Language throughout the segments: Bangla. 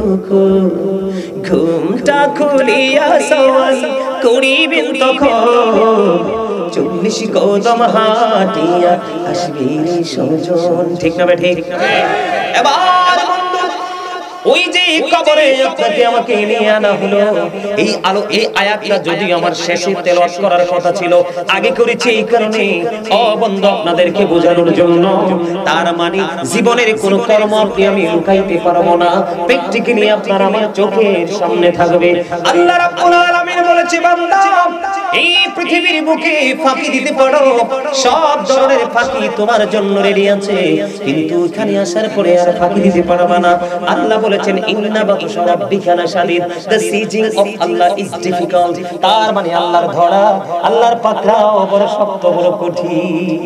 টুকু ঘুমটা খুলিয়া সওয়াল করিবেন তখন 40 কদম হাঁটিয়া আসবি রে সজন। ঠিক না ঠিক? এবার ওই যে কবরে আপনাকে আমাকে নিয়ে আনা হলো, এই আয়াতটা যদি আমার শেষে তেলাওয়াত করার কথা ছিল, আগে করেছি এই কারণে ও বন্ধু আপনাদেরকে বোঝানোর জন্য। তার মানে জীবনের কোন কর্ম আমি লুকাইতে পারবো না, প্র্যাকটিক্যালি আপনার আমার চোখের সামনে থাকবে। আল্লাহ রাব্বুল আলামিন বলেছে, বান্দা এই পৃথিবীর বুকে ফাঁকি দিতে পারো, সব ধরনের ফাঁকি তোমার জন্য রেডি আছে, কিন্তু এখানে আসার পরে আর ফাঁকি দিতে পারবা না। আল্লাহ বলেছেন, ইন্না বাতশা রাব্বিকা লাশাদীদ, the seizing of Allah is difficult. তার মানে আল্লাহর ধরা, আল্লাহর পাকড়াও বড় শক্ত, বড় কঠিন।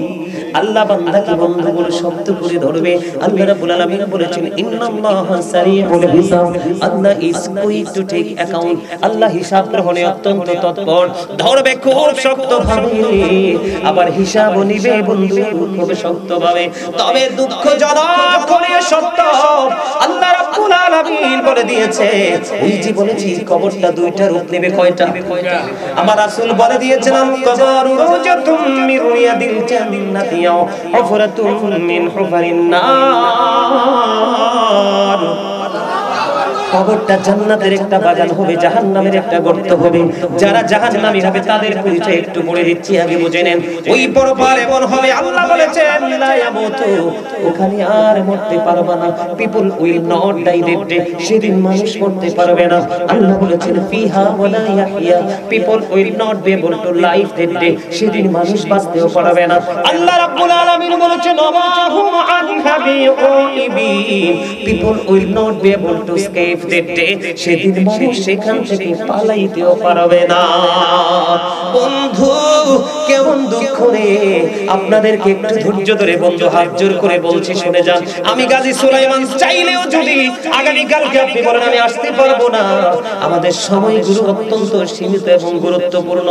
আল্লাহ বান্দাকে বন্ধুগুলো শক্ত করে ধরবে। আল্লাহ রাব্বুল আলামিন বলেছেন, ইন্নাল্লাহা সারিউল হিসাব, Allah is quick to take account. Allah হিসাব গ্রহণে অত্যন্ত তৎপর, ধরবে খুব শক্ত ভাবে, আবার হিসাবও নিবে বন্ধু খুব শক্ত ভাবে। তবে দুঃখজনক করে সত্য, আল্লাহ রাব্বুল আলামিন বলে দিয়েছে, ওই যে বলেছি কবরটা দুইটা রূপ নেবে। কয়টা? আমার রাসূল বলে দিয়েছেন, কবরু রওজাতুম মিন রিয়াদিল জান্নাতি ওয়া হুফরাতুম মিন হুফারিন নার। কবরটা জান্নাতের একটা বাগান হবে, জাহান্নামের একটা গর্ত হবে। যারা জাহান্নামী হবে তাদের পরিচয় একটু পড়ে দিচ্ছি, আগে বুঝে নেন। ওই পরপার এমন হবে, আল্লাহ বলেছেন, লা ইয়ামুতু, ওখানে আর মরতে পারবে না। People will not die that day, সেদিন মানুষ মরতে পারবে না। আল্লাহ বলেছেন, ফিহা ওয়ালা ইয়াহইয়া, people will not be able to live that day, সেদিন মানুষ বাঁচতেও পারবে না। আল্লাহ রাব্বুল আলামিন বলেছেন, ওয়া হুম আনহা বিগাইবিন, people will not be able to escape that day, সেদিন মানুষ সেখান থেকে পালাইতেও পারবে না। বন্ধু কেমন দুঃখ রে, আপনাদেরকে একটু ধৈর্য ধরে বন্ধু হাত জোর করে বলছি, শুনে যান। আমি গাজী সুলাইমান চাইলেও যদি আগামী কালকে আপনি বলেন আমি আসতে পারবো না, আমাদের সময়গুলো অত্যন্ত সীমিত এবং গুরুত্বপূর্ণ,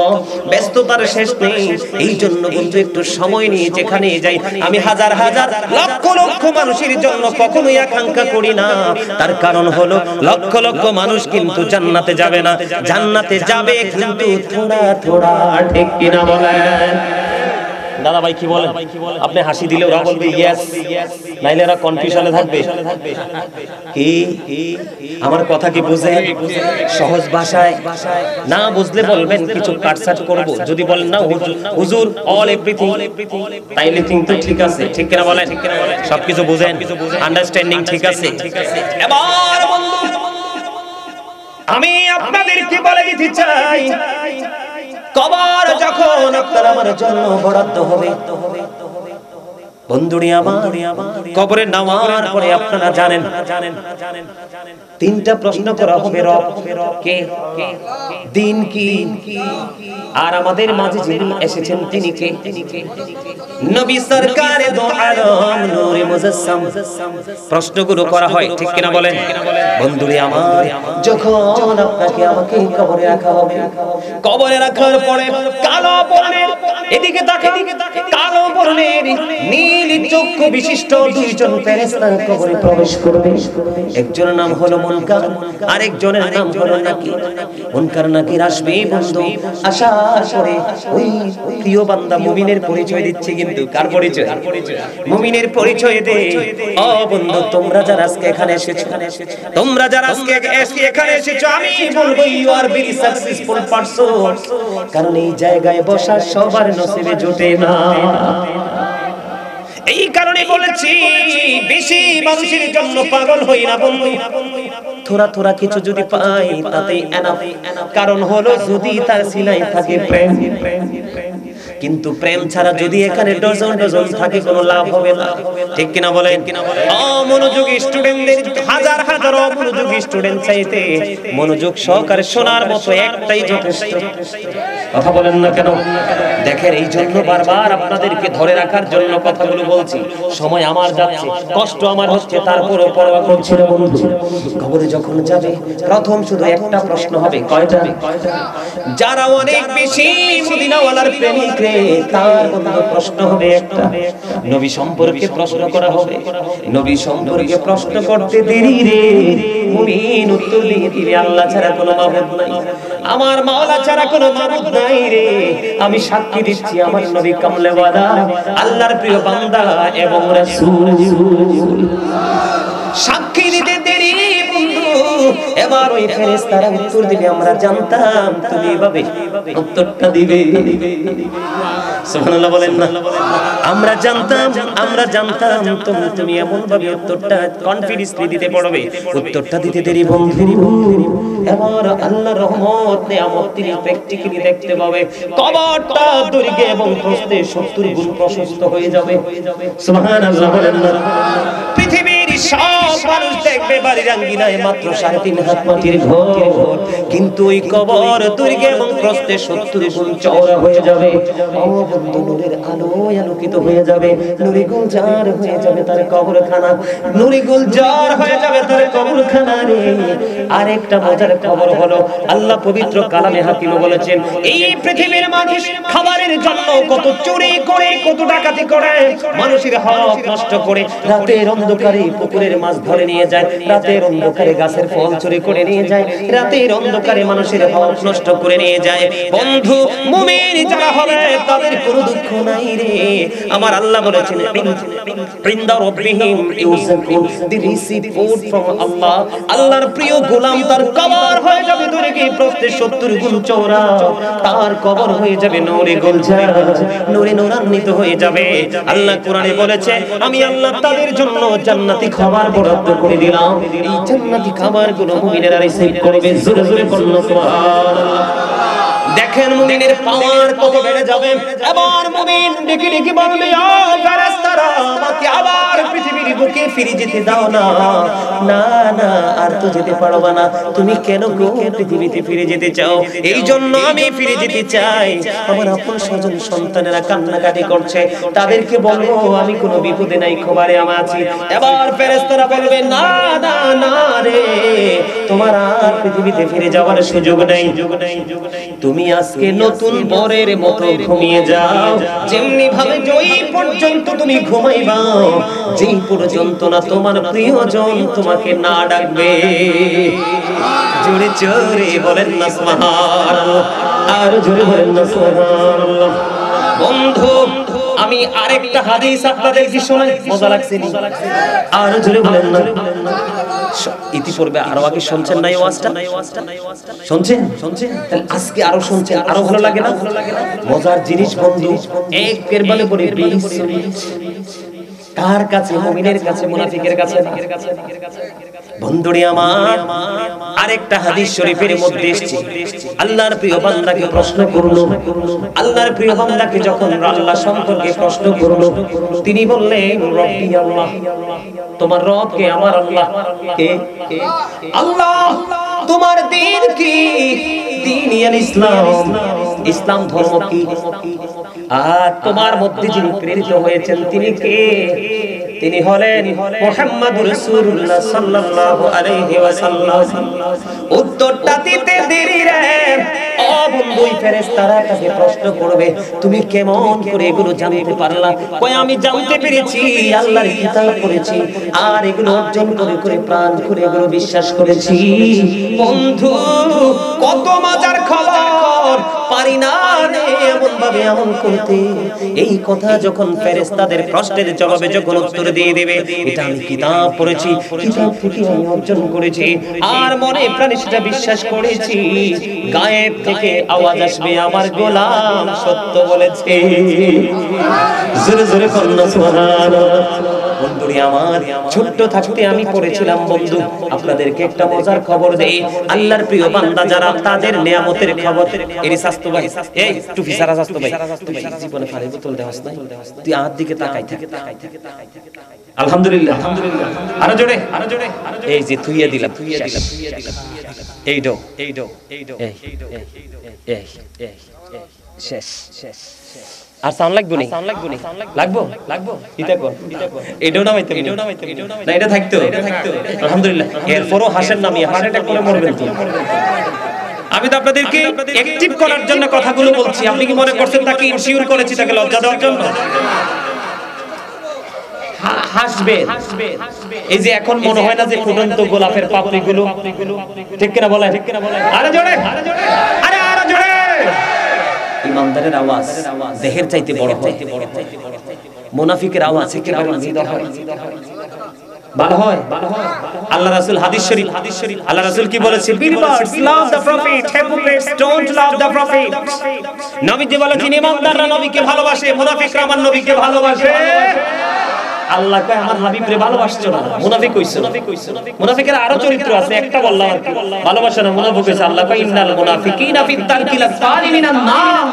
ব্যস্ততার শেষ নেই। এই জন্য বন্ধু একটু সময় নিয়ে যেখানে যাই, আমি হাজার হাজার লক্ষ লক্ষ মানুষের জন্য কখনোই আকাঙ্ক্ষা করি না। তার কারণ হলো লক্ষ লক্ষ মানুষ কিন্তু জান্নাতে যাবে না, জান্নাতে যাবে কিন্তু থোড়া থোড়া। ঠিক কিনা বলেন? দাদা ভাই কি বলেন? আপনি হাসি দিলে ওরা বলবে ইয়েস, নাইলে ওরা কনফিউশনে থাকবে। কি আমার কথা কি বুঝে? সহজ ভাষায় না বুঝলে বলবেন কিছু কাটছাট করব। যদি বলেন না হুজুর অল এভরিথিং, তাইলে কিন্তু ঠিক আছে। ঠিক কিনা বলেন? সবকিছু বুঝেন, আন্ডারস্ট্যান্ডিং ঠিক আছে। এবার বন্ধু আমি আপনাদেরকে বলে দিতে চাই, কবর যখন আপনার আমার জন্য বরাদ্দ হবে, বন্ধুরি আমার, কবরে নামার পরে আপনারা জানেন তিনটা প্রশ্ন করা হবে, রব কে, দিন কি, আর আমাদের মাঝে যিনি এসেছেন তিনি কে? নবী সরকারে দো আলম নূরে মুজাসসাম। প্রশ্নগুলো করা হয়, ঠিক কিনা বলেন? বন্ধুরি আমার, যখন আপনাকে আমাকে কবরে রাখা হবে, কবরে রাখার পরে কালো বর্ণের, এদিকে তাকান, কালো বর্ণের নীল চক্ষু বিশিষ্ট দুইজন ফেরেশতা কবরে প্রবেশ করবে। একজনের নাম হলো মুনকার, আরেকজনের নাম হলো নাকির। মুনকার নাকির আসবে বন্ধু, আসার পরে ওই প্রিয় বান্দা মুমিনের পরিচয় দিচ্ছে, কিন্তু কার পরিচয়? মুমিনের পরিচয় দে। ও বন্ধু, তোমরা যারা আজকে এখানে এসেছো, তোমরা যারা আজকে এখানে এসেছো, আমি বলবো you are very successful person, কারণ এই জায়গায় বসা সবার নসিবে জোটে না। এই কারণে বলেছি বেশি মানুষের জন্য পাগল হই না বন্ধু, থোড়া থোড়া কিছু যদি পাই তাতেই এনাফ। কারণ হলো যদি তার সিলাই থাকে প্রেম, কিন্তু প্রেম ছাড়া যদি এখানে ডজন ডজন থাকে কোনো লাভ হবে না। ঠিক কিনা বলেন? অমনোযোগী স্টুডেন্টদের হাজার হাজার অমনোযোগী স্টুডেন্ট চাইতে মনোযোগ সহকারে শোনার মতো একটাই যথেষ্ট। কথা বলেন না কেন? দেখেন, এই জন্য বারবার আপনাদেরকে ধরে রাখার জন্য কথাগুলো বলছি। সময় আমার যাচ্ছে, কষ্ট আমার হচ্ছে, তারপরও পরোয়া করছি না বন্ধু। কবরে যখন যাবে প্রথম শুধু একটা প্রশ্ন হবে, কয়টা? যারা অনেক বেশি মদিনাওয়ালার প্রেমিক রে, তার বন্ধু প্রশ্ন হবে একটা, নবী সম্পর্কে প্রশ্ন করা হবে। নবী সম্পর্কে প্রশ্ন করতে দেরি রে, মুমিন উত্তর দিয়ে দিবে আল্লাহ ছাড়া কোনো মাবুদ নাই, আমার মাওলা ছাড়া কোনো মাবুদ নাই রে। আমি সাক্ষী দিচ্ছি আমার নবী কামলেওয়ালা আল্লাহর প্রিয় বান্দা এবং রাসূল। সাক্ষী দিতে দেরি বন্ধু, এবার ওই ফেরেশতারা উত্তর দিবে আমরা জানতাম তুমি এভাবে উত্তরটা দিবে। সুবহানাল্লাহ বলেন না, আমরা জানতাম তুমি এমন ভাবে উত্তরটা কনফিডেন্সলি দিতে পারবে, উত্তরটা দিতে দেরি বন্ধু। এবার আল্লাহর রহমত নিয়ামত তিনি প্র্যাকটিক্যালি দেখতে পাবে, কবরটা দৈর্ঘ্যে এবং প্রস্থে 70 গুণ প্রশস্ত হয়ে যাবে। সুবহানাল্লাহ বলেন না। পৃথিবীর সব মানুষ দেখবে বাড়ির আঙ্গিনায় মাত্র 3.5 হাত মাটির ঘর, কিন্তু ওই কবর দৈর্ঘ্যে এবং প্রস্থে 70 গুণ চওড়া হয়ে যাবে। বন্ধু নূরের আলোয় আলোকিত হয়ে যাবে, নূরে গুলজার হয়ে যাবে তার কবরখানা, নূরে গুলজার হয়ে যাবে তার কবরখানা রে। আরেকটা মজার খবর হলো আল্লাহ পবিত্র কালামে হাকিমে বলেছেন, এই পৃথিবীর মানুষ খাবারের জন্য কত চুরি করে, কত ডাকাতি করে, মানুষের হক নষ্ট করে, রাতের অন্ধকারে পুকুরের মাছ ধরে নিয়ে যায়, রাতের অন্ধকারে গাছের ফল চুরি করে নিয়ে যায়, রাতের অন্ধকারে মানুষের হক নষ্ট করে নিয়ে যায়। বন্ধু মুমিন যারা হবে তাদের কোনো দুঃখ নাই রে। আমার আল্লাহ বলেছেন ইনদা রাব্বিহিম ইউযাকুন, দি রিসিভ ফুড ফ্রম আল্লাহ। আল্লাহর প্রিয় গোলাম তার কবর হয়ে যাবে দৈর্ঘ্যে প্রস্থে 70 গুণ চওড়া, তার কবর হয়ে যাবে নূরে গুলজার, নূরে নূরান্বিত হয়ে যাবে। আল্লাহ কোরআনে বলেছে আমি আল্লাহ তাদের জন্য জান্নাতি খাবার বরাদ্দ করে দিলাম, এই জান্নাতি খাবারগুলো মুমিনেরা রিসিভ করবে। জোরে জোরে বলুন সুবহানাল্লাহ। দেখেন মুমিনের পাওয়ার কত বেড়ে যাবে। এবার মুমিন ডেকে ডেকে বলবে ও ফেরেশতারা আমাকে আবার পৃথিবীর বুকে ফিরে যেতে দাও না। না না, আর তো যেতে পারবা না। তুমি কেন গো পৃথিবীতে ফিরে যেতে চাও? এই জন্য আমি ফিরে যেতে চাই। আমার আপন স্বজন সন্তানেরা কান্নাকাটি করছে, তাদেরকে বলবো আমি কোনো বিপদে নাই, খবরে আমি আছি। এবার ফেরেশতারা বলবে না না না রে, তোমার আর পৃথিবীতে ফিরে যাওয়ার সুযোগ নাই। তুমি আজকে নতুন বরের মতো ঘুমিয়ে যাও, যেমনি ভাবে যেই পর্যন্ত তুমি ঘুমাইবা, যেই পর্যন্ত না তোমার প্রিয়জন তোমাকে না ডাকবে। জোরে জোরে বলেন না সুবহানাল্লাহ, আর জোরে বলেন না সুবহানাল্লাহ। বন্ধু আমি আরেকটা হাদিস আপনাদেরকে শোনাই, মজা লাগছে নি? আর জোরে বলেন না। ইতিপূর্বে আরো আগে শুনছেন না এই ওয়াজটা? শুনছেন? তাহলে আজকে আরো শুনছেন, আরো ভালো লাগে না? মজার জিনিস বন্ধু, একের বলে পড়ে 20 মিনিট। কার কাছে? মুমিনের কাছে, মুনাফিকের কাছে না। বন্ধুরে আমার আরেকটা হাদিস শরীফের মধ্যে এসেছে, আল্লাহর প্রিয় বান্দাকে প্রশ্ন করলো, আল্লাহর প্রিয় বান্দাকে যখন আল্লাহ সম্পর্কে প্রশ্ন করলো, তিনি বললেন রব্বি আল্লাহ, তোমার রব কে? আমার আল্লাহ কে? আল্লাহ। তোমার দ্বীন কি? দ্বীন ইসলাম, ইসলাম ধর্ম কি? আর তোমার মধ্যে যিনি প্রেরিত হয়েছেন তিনি কে? তিনি হলেন মুহাম্মদুর রাসূলুল্লাহ সাল্লাল্লাহু আলাইহি ওয়াসাল্লাম। উত্তরটা দিতে দেরি রে ও বন্ধু, ফেরেশতারা কাছে প্রশ্ন করবে তুমি কেমন করে এগুলো জানতে পারলা? কয় আমি জানতে পেরেছি, আল্লাহর কিতাব পড়েছি, আর এগুলো অর্জন করে করে প্রাণ করে এগুলো বিশ্বাস করেছি। বন্ধু কত মজার খবর, পারি না রে এমন ভাবে এমন করতে। এই কথা যখন ফেরেশতাদের প্রশ্নের জবাবে যখন উত্তর দিয়ে দেবে, এটা আমি কিতাব পড়েছি, কিতাব থেকে আমি অর্জন করেছি, আর মনে প্রাণে সেটা বিশ্বাস করেছি, গায়েব থেকে আওয়াজ আসবে আমার গোলাম সত্য বলেছে। জোরে জোরে বলুন সুবহানাল্লাহ। বন্ধুরে আমার ছোট্ট থাকতে আমি পড়েছিলাম বন্ধু, আপনাদেরকে একটা মজার খবর দেই। আল্লাহর প্রিয় বান্দা যারা তাদের নিয়ামতের খবর, এরি স্বাস্থ্য ভাই, এই টুপি সারা স্বাস্থ্য ভাই, তুই জীবনে পানি বোতল দেওয়াস নাই, তুই আমার দিকে তাকাই থাক। আলহামদুলিল্লাহ, আলহামদুলিল্লাহ, আরো জোরে, আরো জোরে। এই যে থুইয়া দিলাম, এই ডো, এই ডো, এই ডো, এই শেষ শেষ। আর সাউন্ড লাগবে নি? লাগবো লাগবো এটা কোন এডো নামাইতে না, এটা থাকতো আলহামদুলিল্লাহ। এরপরও হাসেন না, আমি হার্ট অ্যাটাক করে মরবেন তো। আমি তো আপনাদেরকে অ্যাক্টিভ করার জন্য কথাগুলো বলছি, আপনি কি মনে করছেন তাকে ইনসিওর করেছি তাকে লজ্জা দেওয়ার জন্য? হাসবে। এই যে এখন মনে হয় না যে ফুটন্ত গোলাপের পাপড়িগুলো, ঠিক কিনা বলেন? আরে জোরে, আরে আরে জোরে। ইমানদারের আওয়াজ দেহের চাইতে বড় হয়, মুনাফিকের আওয়াজ একেবারে মৃদু হয়, ভালো হয়। আল্লাহ রাসূল হাদিস শরীফ, আল্লাহ রাসূল কি বলেছে? Believers love the prophet, hypocrites don't love the prophet. নবীজি বলেছেন ইমানদাররা নবীকে ভালোবাসে, মুনাফিকরা আমার নবীকে ভালোবাসে। আল্লাহ কয় আমার হাবিবরে ভালোবাসছো না, মুনাফিক হইছো। মুনাফিকের আরো চরিত্র আছে, একটা বললাম আর কি, ভালোবাসা না মুনাফিক হইছে। আল্লাহ কয় ইন্নাল মুনাফিকিনা ফিত তারকিল সালিমিনান নার।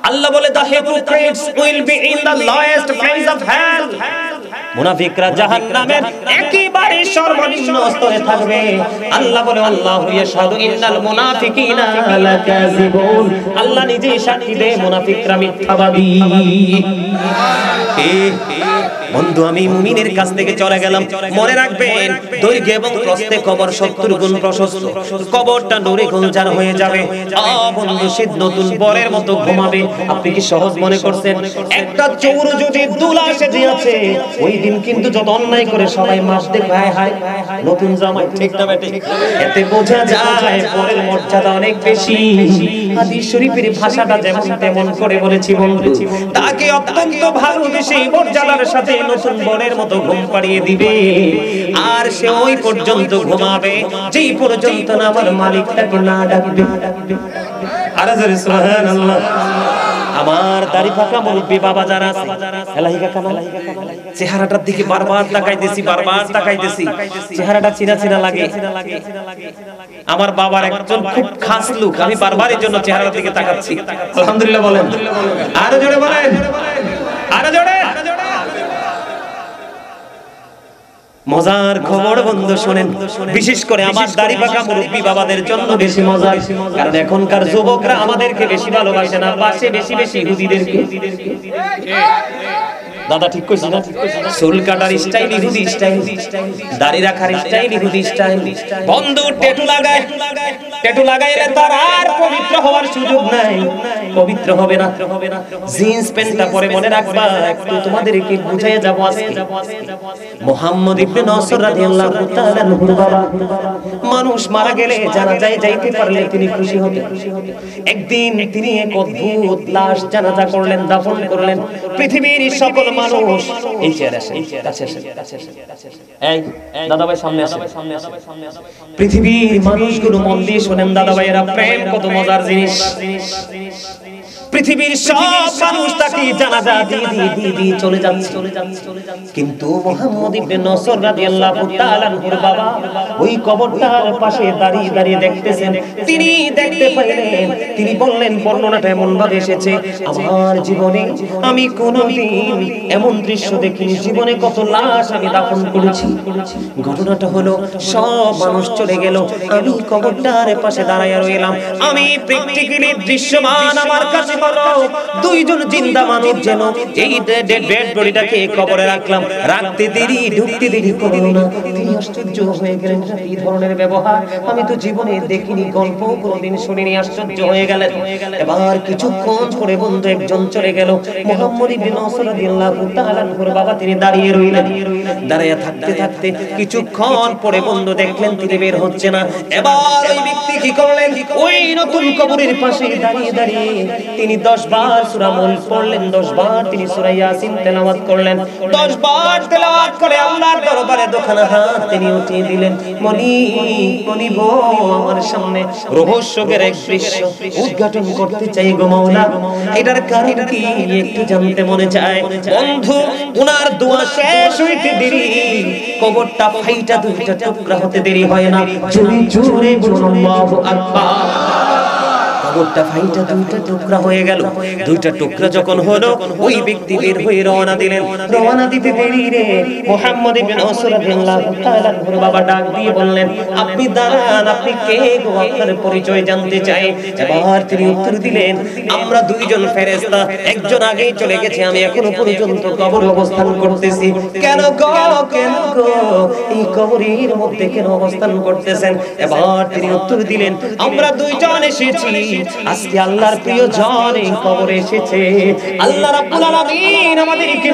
আল্লাহ বলে the hypocrites will be in the lowest place of hell. মুনাফিকরা জাহান্নামের একেবারে সর্বনিম্ন স্তরে থাকবে। আল্লাহ বলে আল্লাহু ইয়াশহাদু ইন্নাল মুনাফিকিনা লাকাযিবুন। আল্লাহ নিজেই সাক্ষী দেয় মুনাফিকরা মিথ্যাবাদী। বন্ধু আমি মুমিনের কাছ থেকে চলে গেলাম, মনে রাখবেন দৈর্ঘ্য এবং প্রস্থে কবর 70 গুণ প্রশস্ত, কবরটা নূরে গুলজার হয়ে যাবে। বন্ধু সে নতুন বরের মতো ঘুমাবে। আপনি কি সহজ মনে করছেন? একটা চৌর যদি দুলা সেজে আছে, ওই দিন কিন্তু যত অন্যায় করে সবাই মাস দেখবে হায় হায় নতুন জামাই, ঠিক না বেটে? এতে বোঝা যায় পরের মর্যাদা অনেক বেশি। হাদিস শরীফের ভাষাটা যেমন তেমন করে বলেছি বন্ধু, তাকে অত্যন্ত ভালোবেসে মর্যাদার সাথে নতুন বরের মতো ঘুম পাড়িয়ে দিবে, আর সে ওই পর্যন্ত ঘুমাবে যেই পর্যন্ত না আমার মালিকটাকে না ডাকবে। আরে জোরে সুবহানাল্লাহ। আমার দাড়ি পাকা মুরব্বি বাবা যারা আছে, এলাহিকা কামাল চেহারাটার দিকে বারবার তাকাইতেছি, বারবার তাকাইতেছি, চেহারাটা চিনা চিনা লাগে। আমার বাবার একজন খুব খাস লোক, আমি বারবার এর জন্য চেহারার দিকে তাকাচ্ছি। আলহামদুলিল্লাহ বলেন, আরো জোরে বলেন, আরো জোরে। মজার খবর বন্ধু শুনেন, বিশেষ করে আমার দাড়ি পাকা মুরব্বি বাবাদের জন্য বেশি মজা, কারণ এখনকার যুবকরা আমাদেরকে বেশি ভালোবাসে না, বাসে বেশি বেশি ইহুদিদেরকে। দাদা ঠিক কইছি না? চুল কাটার স্টাইল ইহুদি স্টাইল, দাড়ি রাখার স্টাইল ইহুদি স্টাইল। বন্ধু ট্যাটু লাগায়, ট্যাটু লাগাইলে তার আর পবিত্র হওয়ার সুযোগ নাই, পবিত্র হবে না। জিন্স প্যান্টটা পরে মনে রাখবা, একটু তোমাদেরকে বুঝাইয়া যাব আজকে। মুহাম্মদ ইবনে নসর রাদিয়াল্লাহু তাআলা আনহুর বাবা, মানুষ মারা গেলে জানাজায় যাইতে পারলে তিনি খুশি হতেন। একদিন তিনি এক অদ্ভুত লাশ জানাজা করলেন, দাফন করলেন। পৃথিবীর সকল মানুষ এই চেয়ারে আসে, কাছে আসে, এই দাদা ভাই সামনে আসে। পৃথিবীর মানুষগুলো মন দিয়ে শুনেন দাদা ভাইয়েরা, প্রেম কত মজার জিনিস। পৃথিবীর সব মানুষ তাকে জানাজা দিয়ে চলে যাচ্ছে, কিন্তু মুহাম্মদ ইবনে নসর রাদিয়াল্লাহু তাআলা আনহুর বাবা ওই কবরটার পাশে দাঁড়িয়ে দাঁড়িয়ে দেখতেছেন। তিনি দেখতে পাইলেন, তিনি বললেন, বর্ণনাটা এমন ভাবে এসেছে, আমার জীবনে আমি কোনোদিন এমন দৃশ্য দেখিনি, জীবনে কত লাশ আমি দাফন করেছি। ঘটনাটা হলো সব মানুষ চলে গেল, আমি কবরটার পাশে দাঁড়ায় রইলাম। আমি প্র্যাকটিক্যালি দৃশ্যমান আমার কাছে হলো দুইজন জিন্দা মানুষ যেন এই ডেড বডিটাকে কবরে রাখলাম, রাখতে দেরি ঢুকতে দেরি করলো না। তিনি আশ্চর্য হয়ে গেলেন, এই ধরনের ব্যবহার আমি তো জীবনে দেখিনি, গল্প কোনোদিন শুনিনি, আশ্চর্য হয়ে গেলেন। এবার কিছুক্ষণ পরে বন্ধু একজন চলে গেল, মুহাম্মদ ইবনে নসর রাদিয়াল্লাহু তাআলা আনহুর বাবা, তিনি দাঁড়িয়ে রইলেন। দাঁড়িয়ে থাকতে থাকতে কিছুক্ষণ পরে বন্ধু দেখলেন তিনি বের হচ্ছে না। এবার ওই ব্যক্তি কি করলেন, ওই নতুন কবরের পাশে দাঁড়িয়ে দাঁড়িয়ে তিনি 10 বার সূরা মুলক পড়লেন, 10 বার তিনি সূরা ইয়াসিন তেলাওয়াত করলেন। 10 বার তেলাওয়াত করে আল্লাহর দরবারে দুখানা হাত তিনি উঠিয়ে দিলেন। মনিব আমার সামনে রহস্যের এক দৃশ্য উদ্ঘাটন করতে চাই গো মাওলা, এটার কারণ কি একটু জানতে মনে চায়। বন্ধু উনার দোয়া শেষ হইতে দেরি, কবরটা ফাইটা দুইটা টুকরা হতে দেরি হয় না। জোরে জোরে বলুন আল্লাহু আকবার। কবরটা ফাইটা দুইটা টুকরা হয়ে গেল। দুইটা টুকরা যখন হলো, ওই ব্যক্তি বের হয়ে রওনা দিলেন। রওনা দিতে দেরি রে মুহাম্মদ ইবনে নসর রাদিয়াল্লাহু তাআলা আনহুর বাবা ডাক দিয়ে বললেন, আপনি দাঁড়ান, আপনি কে গো, আপনার পরিচয় জানতে চাই। এবার তিনি উত্তর দিলেন, আমরা দুইজন ফেরেশতা, একজন আগেই চলে গেছে, আমি এখনো পর্যন্ত কবরে অবস্থান করতেছি। কেন গো, কেন গো, এই কবরের মধ্যে কেন অবস্থান করতেছেন? এবার তিনি উত্তর দিলেন, আমরা দুইজন এসেছি আজকে আল্লাহর প্রিয়জন এই কবরে এসেছে। আল্লাহ রাব্বুল আলামিন আমাদেরকে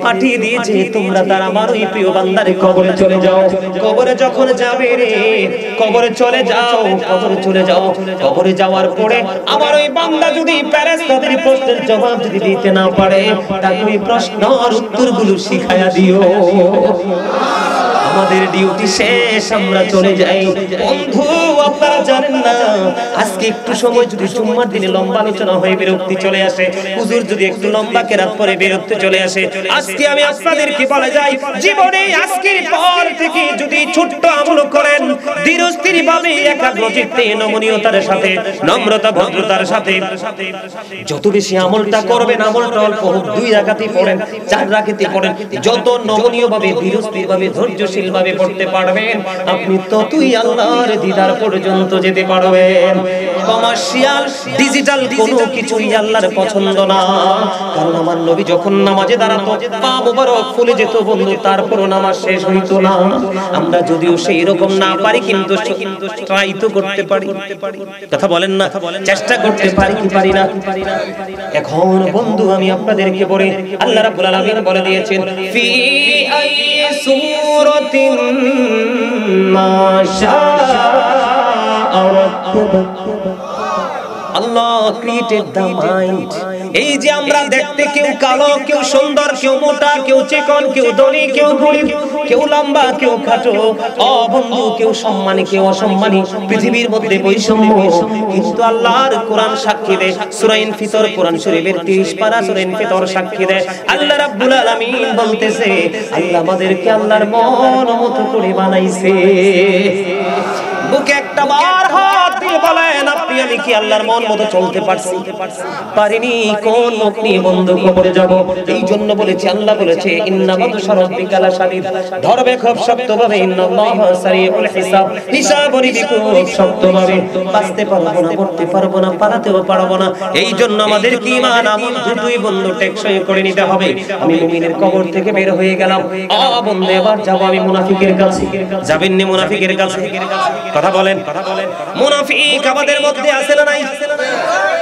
পাঠিয়ে দিয়েছে, তোমরা তার আমার ওই প্রিয় বান্দার কবরে চলে যাও। কবরে যখন যাবে রে, কবরে চলে যাও। কবরে যাওয়ার পরে আমার ওই বান্দা যদি ফেরেশতাদের প্রশ্নের জবাব যদি দিতে না পারে, তাকে ওই প্রশ্নের উত্তরগুলো শিখায়া দিও। আমাদের ডিউটি শেষ, আমরা চলে যাই। বন্ধু আপনারা জানেন না, আজকে একটু সময় যদি জুম্মার দিনে লম্বা আলোচনা হয়ে বিরক্তি চলে আসে, হুজুর যদি একটু লম্বা কেরাত পরে বিরক্তি চলে আসে, আজকে আমি আপনাদেরকে বলে যাই, জীবনে আজকের পর থেকে যদি ছোট্ট আমল করেন, ধীরস্থির ভাবে একাগ্রচিত্তে নমনীয়তার সাথে, নম্রতা ভদ্রতার সাথে যত বেশি আমলটা করবেন, আমলটা অল্প হোক, 2 রাকাতই পড়েন, 4 রাকাতই পড়েন, যত নমনীয় ভাবে ধীরস্থির ভাবে ধৈর্যশীল ভাবে পড়তে পারবেন, আপনি ততই আল্লাহর দিদার পর্যন্ত যেতে পারবেন। কমার্শিয়াল ডিজিটাল কোনো কিছুই আল্লাহর পছন্দ না। কারণ আমার নবী যখন নামাজে দাঁড়াতো, পা মোবারক ফুলে যেত বন্ধু, তারপরও নামাজ শেষ হইতো না। আমরা যদিও সেই রকম না পারি, কিন্তু ট্রাই তো করতে পারি। কথা বলেন না, চেষ্টা করতে পারি কি পারি না? এখন বন্ধু আমি আপনাদেরকে বলি, আল্লাহ রাব্বুল আলামিন বলে দিয়েছেন, ফি আইয়ি সূরাতিন মা শাআ রাব্বুক। Allah created the mind. এই যে আমরা দেখতে কেউ কালো, কেউ সুন্দর, কেউ মোটা, কেউ চিকন, কেউ ধনী, কেউ গরিব, কেউ লম্বা, কেউ খাটো, বন্ধু কেউ সম্মানী, কেউ অসম্মানী, পৃথিবীর মধ্যে বৈষম্য। কিন্তু আল্লাহর কোরআন সাক্ষী দেয়, সূরা ইনফিতর কোরআন শরীফের 30 পারা সূরা ইনফিতর সাক্ষী দেয়, আল্লাহ রাব্বুল আলামিন বলতেছে, আল্লাহ আমাদেরকে আল্লাহর মন মতো করে বানাইছে। বুকে একটা বার হাত দিয়ে বলেন, আপনি আমি কি আল্লাহর মন মতো চলতে পারছি? পারিনি। কোন মুখ নিয়ে বন্ধ কবরে যাব? এই জন্য বলেছি, আল্লাহ বলেছে, ইন্না বাদশা রাব্বিকা লাশাদীদ, ধরবে খুব শক্তভাবে, ইন্নাল্লাহা সারিউল হিসাব, হিসাবরি খুব শক্তভাবে। বাঁচতে পারবো না, পড়তে পারবো না, পালাতেও পারবো না। এই জন্য আমাদের কি ঈমান আমল দুটোই বন্ধু টেকসই করে নিতে হবে। আমি মুমিনের কবর থেকে বের হয়ে গেলাম, বন্ধু এবার যাব আমি মুনাফিকের কাছে। যাবেন নি মুনাফিকের কাছে? কথা বলেন। মুনাফিক আমাদের মধ্যে আছে না নাই?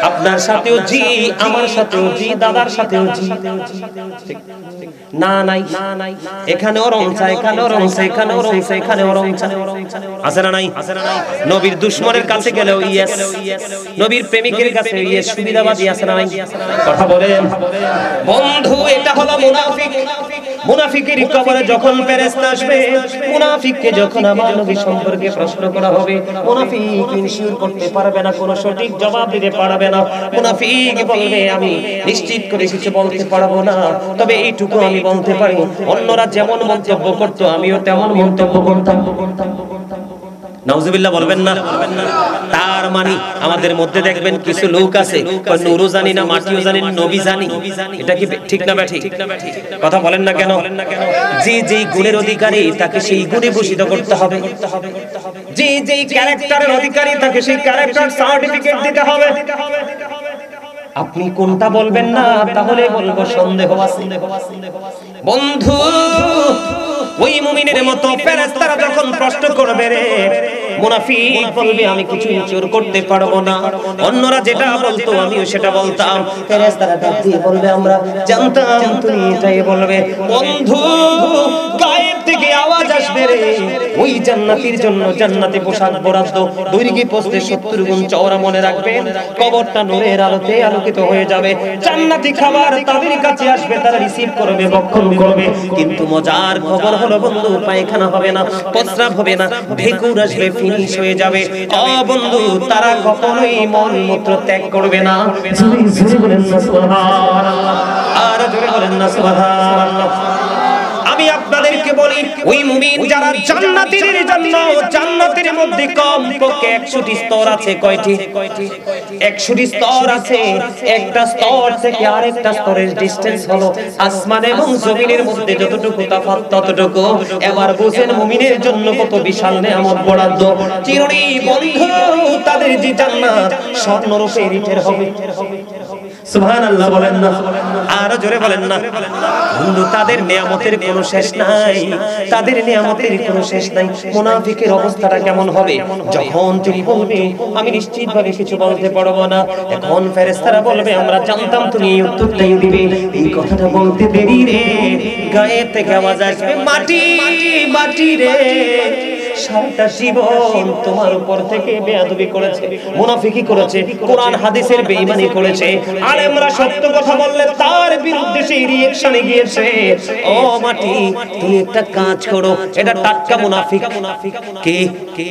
আপনার সাথেও জি, আমার সাথেও জি, দাদার সাথেও জি। না নাই? এখানে ওরংচা, এখানে ওরংচা, এখানে ওরংচা, এখানে ওরংচা, আছে না নাই? নবীর দুশমনের কাছে গেলেও ইয়েস, নবীর প্রেমিকের কাছে ইয়েস, সুবিধাবাদী আছে না নাই? কথা বলেন বন্ধু, এটা হলো মুনাফিক। মুনাফিকের কবরে যখন ফেরেশতা আসবে, মুনাফিককে যখন আমার নবী সম্পর্কে প্রশ্ন করা হবে, মুনাফিক ইনশিওর করতে পারবে না, কোনো সঠিক জবাব দিতে পারবে না। মুনাফিক বলবে, আমি নিশ্চিত করে কিছু বলতে পারবো না, তবে এইটুকু আমি বলতে পারি, অন্যরা যেমন মন্তব্য করতো আমিও তেমন মন্তব্য করতাম। নাউজুবিল্লাহ বলবেন না? তার মানে আমাদের মধ্যে দেখবেন কিছু লোক আছে, নূরও জানি না, মাটিও জানি না, নবী জানি। এটা কি ঠিক না ঠিক? কথা বলেন না কেন? যে যেই গুণের অধিকারী তাকে সেই গুণে ভূষিত করতে হবে, যে যেই ক্যারেক্টারের অধিকারী তাকে সেই ক্যারেক্টার সার্টিফিকেট দিতে হবে। আপনি কোনটা বলবেন না, তাহলে বলবো সন্দেহ আছে। বন্ধু ওই মুমিনের মতো ফেরেশতারা যখন প্রশ্ন করবে রে, মুনাফিক বলবে, আমি কিছু ইনশিওর করতে পারবো না। অন্যরা যেটা বলতো আমিও সেটা বলতাম। ফেরেশতারা ডাক দিয়ে বলবে, আমরা জানতাম তুমি এটাই বলবে। বন্ধু গায়েব থেকে আওয়াজ আসবে রে, ওই জান্নাতীর জন্য জান্নাতে পোশাক বরাদ্দ, দৈর্ঘ্যে পৌঁছতে 70 গুণ চওড়া। মনে রাখবেন, কবরটা নূরের আলোতে আলোকিত হয়ে যাবে। জান্নাতি খাবার তাদের কাছে আসবে, তারা রিসিভ করবে, ভক্ষণ করবে। কিন্তু মজার খবর হলো বন্ধু, পায়খানা হবে না, প্রস্রাব হবে না, ঢেকুর আসবে, ফিনিশ হয়ে যাবে। বন্ধু তারা কখনোই মল মূত্র ত্যাগ করবে না। জোরে বলেন না সুবহানাল্লাহ, আর জোরে বলেন না সুবহানাল্লাহ। আমি আপনাদেরকে বলি, ওই মুমিন যারা জান্নাতের জন্য, জান্নাতের মধ্যে কমপক্ষে 100টি স্তর আছে। কয়টি? 100টি স্তর আছে। একটা স্তর থেকে আরেকটা স্তরের ডিসটেন্স হলো আসমান এবং জমিনের মধ্যে যতটুকু তফাৎ ততটুকু। এবার বুঝেন মুমিনের জন্য কত বিশাল নেয়ামত বরাদ্দ। চিরনি বন্ধু তাদের যে জান্নাত স্বর্ণরূপে ইটের হবে। সুবহানাল্লাহ বলেন না, আরো জোরে বলেন না। বন্ধু, তাদের নিয়ামতের কোনো শেষ নাই, তাদের নিয়ামতের কোনো শেষ নাই। মুনাফিকের অবস্থাটা কেমন হবে? যখন তুমি বলবে আমি নিশ্চিতভাবে কিছু বলতে পারবো না, এখন ফেরেশতারা বলবে আমরা জানতাম তুমি এই উত্তরটাই দিবে। এই কথাটা বলতে দেরি রে, গায়ে থেকে আওয়াজ আসবে মাটি মাটি রে, সারাটা জীবন তোমার উপর থেকে বেয়াদবি করেছে, মুনাফিকি করেছে, কোরআন হাদিসের বেঈমানি করেছে। আলেমরা সত্য কথা বললে তার বিরুদ্ধে সেই রিঅ্যাকশনে গিয়েছে। ও মাটি, তুমি একটা কাজ করো, এটা টাটকা মুনাফিক। কে কে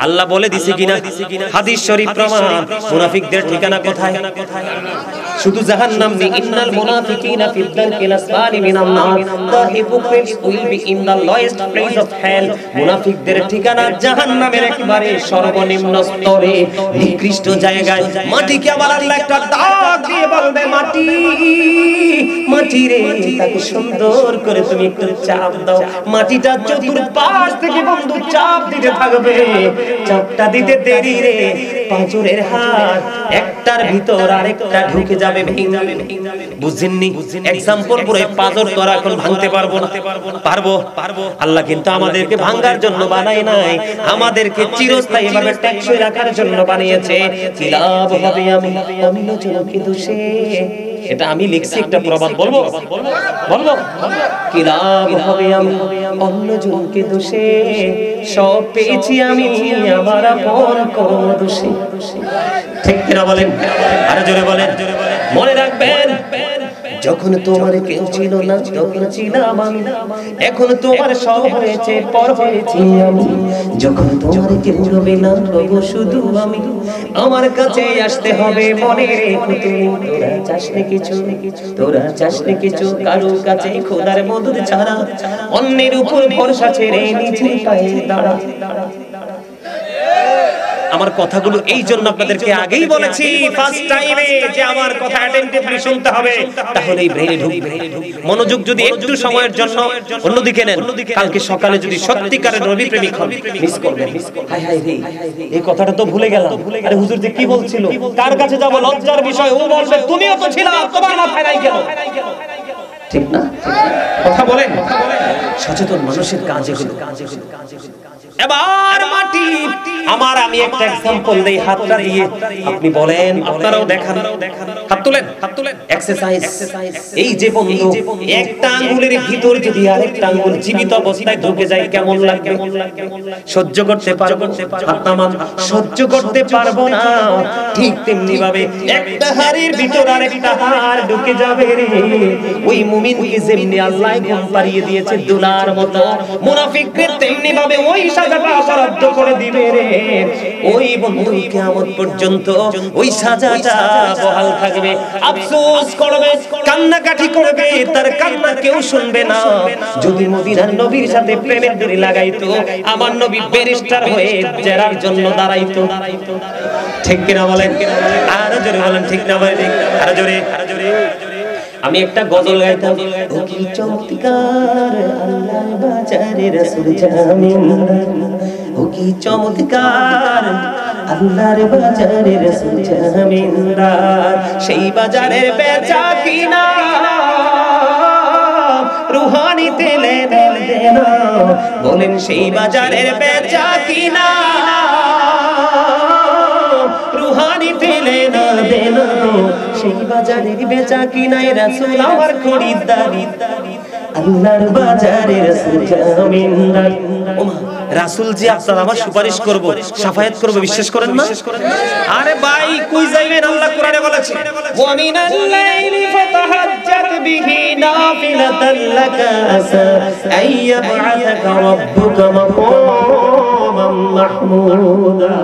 আল্লাহ বলে দিছে কিনা? হাদিস শরীফ প্রমাণ। মুনাফিকদের ঠিকানা কোথায়? শুধু জাহান্নাম নেই। ইন্নাল মুনাফিকিনা ফি দারকিল আসফালি মিনান নার, the hypocrites will be in the lowest place of hell। মুনাফিকদের ঠিকানা জাহান্নামের একেবারে সর্বনিম্ন স্তরে, নিকৃষ্ট জায়গায়। মাটিকে আবার আল্লাহ একটা ডাক দিয়ে বলবে মাটি মাটি রে, তাকে সুন্দর করে তুমি একটু চাপ দাও। মাটিটা চতুর্পাশ থেকে বন্ধু চাপ দিতে থাকবে, চাপটা দিতে দেরি রে, পাঁজরের হাড় একটার ভিতর আরেকটা ঢুকে যাবে, ভেঙে যাবে। বুঝেননি? এক্সাম্পল পুরো পাঁজর তো আর এখন ভাঙতে পারবো না। পারবো। আল্লাহ কিন্তু আমাদেরকে ভাঙার জন্য বানায় নাই, আমাদেরকে চিরস্থায়ী ভাবে টেকসই রাখার জন্য বানিয়েছে। কিলাব হবে আমি লোচনকে দোষে, এটা আমি লিখছি, একটা প্রবাদ বলবো। কিলাব হবে আমি অন্যজনকে দোষে, সব পেয়েছি আমি আমার আপন কর্ম দোষে। ঠিক কিনা বলেন? আরো জোরে বলেন। মনে রাখবেন, যখন তোমার কেউ ছিল না তখন ছিলাম আমি, এখন তোমার সব হয়েছে পর হয়েছি আমি। যখন তোমার কেউ রবে না তবু শুধু আমি, আমার কাছে আসতে হবে মনে রেখো তুমি। তোরা চাসনি কিছু কারো কাছে খোদার মদদ ছাড়া, অন্যের উপর ভরসা ছেড়ে নিজের পায়ে দাঁড়া। আমার কথাগুলো এই জন্য আপনাদেরকে আগেই বলেছি ফার্স্ট টাইমে, যে আমার কথা অ্যাটেনটিভলি শুনতে হবে, তাহলেই ব্রেইনে ঢুকবে। মনোযোগ যদি একটু সময়ের জন্য অন্যদিকে নেন, কালকে সকালে যদি সত্যিকারের নবী প্রেমিক হন, মিস করবেন। হায় হায় রে, এই কথাটা তো ভুলে গেলাম। আরে হুজুর যে কি বলছিল, কার কাছে যাব? লজ্জার বিষয়। ও বলবে তুমিও তো ছিলা, তোমার মাথায় নাই কেন? ঠিক না? কথা বলেন। সচেতন মানুষের কাজ এগুলো। এবার মাটি আমার, আমি একটা এক্সাম্পল দেই হাতটা দিয়ে, আপনি বলেন, আপনারাও দেখান। হাত তুলেন এক্সারসাইজ। এই যে বন্ধু, একটা আঙ্গুলের ভিতর যদি আরেকটা আঙ্গুল জীবিত অবস্থায় ঢুকে যায় কেমন লাগবে? সহ্য করতে পারবো? হাত নামান। সহ্য করতে পারবো না। ঠিক তেমনি ভাবে একটা হাড়ের ভিতর আরেকটা হাড় ঢুকে যাবে রে। ওই মুমিনকে যেমনি আল্লাহ ঘুম পাড়িয়ে দিয়েছে দুলার মতো, মুনাফিককে তেমনি ভাবে ওই সাজাটা বরাদ্দ করে দিবে রে। ওই বন্ধু কিয়ামত পর্যন্ত ওই সাজাটা বহাল থাকবে। আফসোস করবে, কান্নাকাটি করবে, তার কান্না কেউ শুনবে না। যদি মদিনার নবীর সাথে প্রেমের দড়ি লাগাইতো, আমার নবী ব্যারিস্টার হয়ে জেরার জন্য দাঁড়াইতো। ঠিক কিনা বলেন? আরো জোরে বলেন। ঠিক না বলেন? আরো জোরে। আমি একটা গজল গাইতাম। ও কি চমৎকার আল্লাহর বাজারে রাসূল জামিনদার, ও কি চমৎকার আল্লাহর বাজারে রাসূল জামিনদার। সেই বাজারের বেচা কিনা রুহানি তেলে দেনা, বলেন সেই বাজারের বেচা কিনা রুহানি তেলে না দেনা। সেই বাজারের বেচা কিনায় রাসূল আমার খরিদ্দারি, আল্লাহর বাজারে রাসূল জামিনদার। ওমা, রাসূল জি আপনার আমার সুপারিশ করব, শাফায়াত করব, বিশ্বাস করেন না? আরে ভাই কই যাইবেন? আল্লাহ কোরআনে বলেছে, ওয়া মিনাল লাইলি ফাতাহাজ্জাত বিহি নাফিলাতান লাকা আসা আইয়াবআসাকা রাব্বুকা মাকামান মাহমুদা।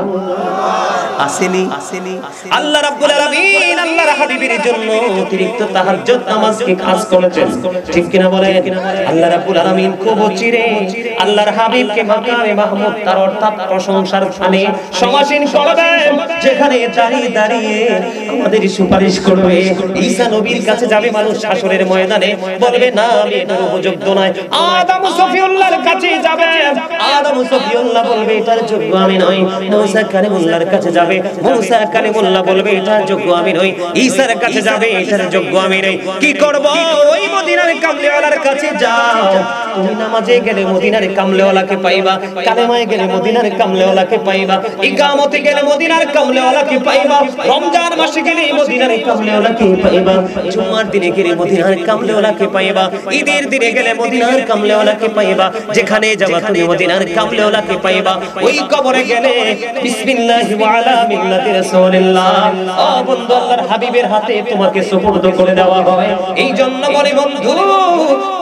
আসেনি আল্লাহ রাব্বুল আলামিন আল্লাহর হাবিবের জন্য অতিরিক্ত তাহাজ্জুদ নামাজকে খাস করেছেন। ঠিক কিনা বলেন? আল্লাহ রাব্বুল আলামিন খুব চিরে আল্লাহর হাবিবকে মাকামে মাহমুদ, তার অর্থাৎ প্রশংসার স্থানে সমাসীন করবেন, যেখানে দাঁড়িয়ে দাঁড়িয়ে আমাদের সুপারিশ করবে। ঈসা নবীর কাছে যাবে মানুষ হাসরের ময়দানে, বলবে না আমি এটার উপযুক্ত নয়। আদম সফিউল্লাহর কাছে যাবে, আদম সফিউল্লাহ বলবে এটার যোগ্য আমি নই। মুসা কালিমুল্লাহর কাছে যাবে, যাবে, মুসা কালিমুল্লাহ বলবে এটার যোগ্য আমি নই, ঈসার কাছে যাবে এটার যোগ্য আমি নই। কি করব? ওই মদিনার কামলিওয়ালার কাছে যাও। তুমি নামাজে গেলে মদিনার কামলিওয়ালাকে পাইবা, কালেমায় গেলে মদিনার কামলিওয়ালাকে পাইবা, ইকামতে গেলে মদিনার কামলিওয়ালাকে পাইবা, রমজান মাসে গেলে মদিনার কামলিওয়ালাকে পাইবা, জুমার দিনে গেলে মদিনার কামলিওয়ালাকে পাইবা, ঈদের দিনে গেলে মদিনার কামলিওয়ালাকে পাইবা। যেখানে যাবা তুমি মদিনার কামলিওয়ালাকে পাইবা। ওই কবরে গেলে বিসমিল্লাহি ওয়া আলা মিল্লাতি রাসূলিল্লাহ, ও বন্ধু আল্লাহর হাবিবের হাতে তোমাকে সুপুর্দ করে দেওয়া হয়। এই জন্য বলে বন্ধু,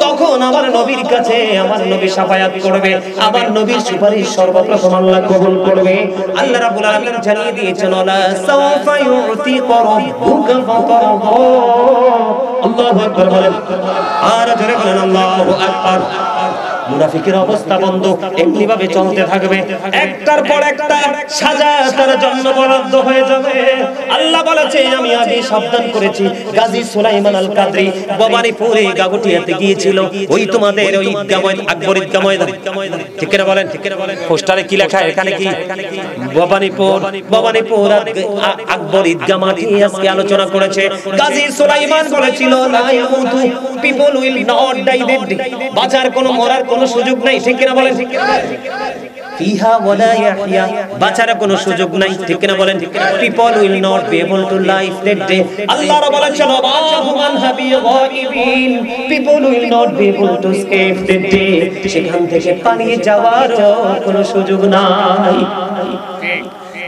তখন আমার নবীর কাছে আমার নবী শাফায়াত করবে, আমার নবীর সুপারিশ সর্বপ্রথম আল্লাহ কবুল করবে। আল্লাহ রাব্বুল আলামিন জানিয়ে দিয়েছেন, লা সাওফা ইউতিকা রাব্বুকা ফাতারদা। আল্লাহু আকবার বলেন, আর জোরে বলেন আল্লাহু আকবার। মুনাফিকের অবস্থা বন্ধু এমনি ভাবে চলতে থাকবে, একটার পর একটা সাজা তার জন্য বরাদ্দ হয়ে যাবে। আল্লাহ বলেছে আমি আগে সাবধান করেছি। গাজী সুলাইমান আল কাদরি ভবানীপুরে গাগুটিয়াতে গিয়েছিল, ওই তোমাদের ওই গাময় আকবর ঈদগাহ ময়দান, ঠিক করে বলেন, পোস্টারে কি লেখা? এখানে কি ভবানীপুর আকবর ঈদগাহ মাঠে আজকে আলোচনা করেছে। গাজী সুলাইমান বলেছিল, লা ইয়ামুতু, পিপল উইল নট ডাই, বাঁচার কোনো মরার কোনো সুযোগ নাই, ঠিক কিনা বলেন? ফিহা ওয়ালা ইয়াহইয়া, বাঁচার কোনো সুযোগ নাই, ঠিক কিনা বলেন? People will not be able to live that day. Allah বলেছেন, আল্লাহু মান হাবি গায়িবিন, people will not be able to escape that day. সেখান থেকে পালিয়ে যাওয়ার কোনো সুযোগ নাই।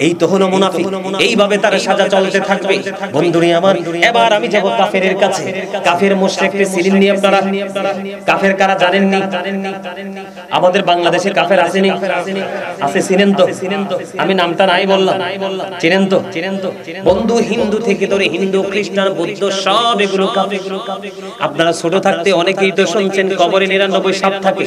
এই তো হলো মুনাফিক, এইভাবে তার সাজা চলতে থাকবে। বন্ধুরে আমার, এবার আমি যাব কাফেরের কাছে। কাফের মুশরিককে চিনেননি আপনারা? কাফের কারা জানেননি? আমাদের বাংলাদেশে কাফের আসেনি? আছে, চিনেন তো? আমি নামটা নাই বললাম, চিনেন তো? বন্ধু হিন্দু থেকে ধরে হিন্দু, খ্রিস্টান, বৌদ্ধ সব এগুলো কাফের। আপনারা ছোট থাকতে অনেকেই তো শুনছেন কবরে 99 সাপ থাকে।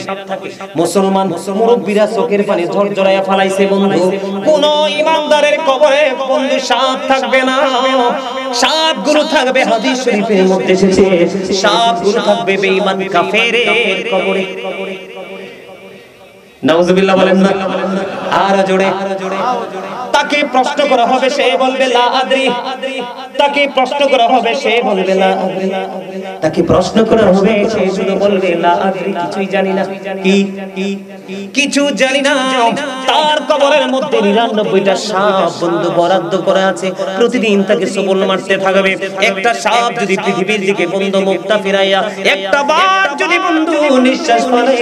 মুসলমান মুরব্বিরা চোখের পানি ঝরঝরায়া ফালাইছে বন্ধু। কোন ইমানদারের কবরে বন্ধু সাপ থাকবে না, সাপগুলো থাকবে হাদিস শরীফের মধ্যে এসেছে, সাপগুলো থাকবে বেঈমান কাফেরের কবরে। নাউজুবিল্লাহ বলেন না? আর জোরে। তাকে প্রশ্ন করা হবে, সে বলবে লা আদরি। তাকে প্রশ্ন করা হবে, সে বলবে লা আদরি। তাকে প্রশ্ন করা হবে, সে শুধু বলবে লা আদরি, কিছুই জানি না। কি কিছু জানি না। তার কবরের মধ্যে 99টা সাপ বন্ধু বরাদ্দ করা আছে, প্রতিদিন তাকে সবল মারতে থাকবে। একটা সাপ যদি পৃথিবীর দিকে বন্ধু মুখটা ফিরাইয়া একটা বার যদি বন্ধু নিঃশ্বাস ফেলে,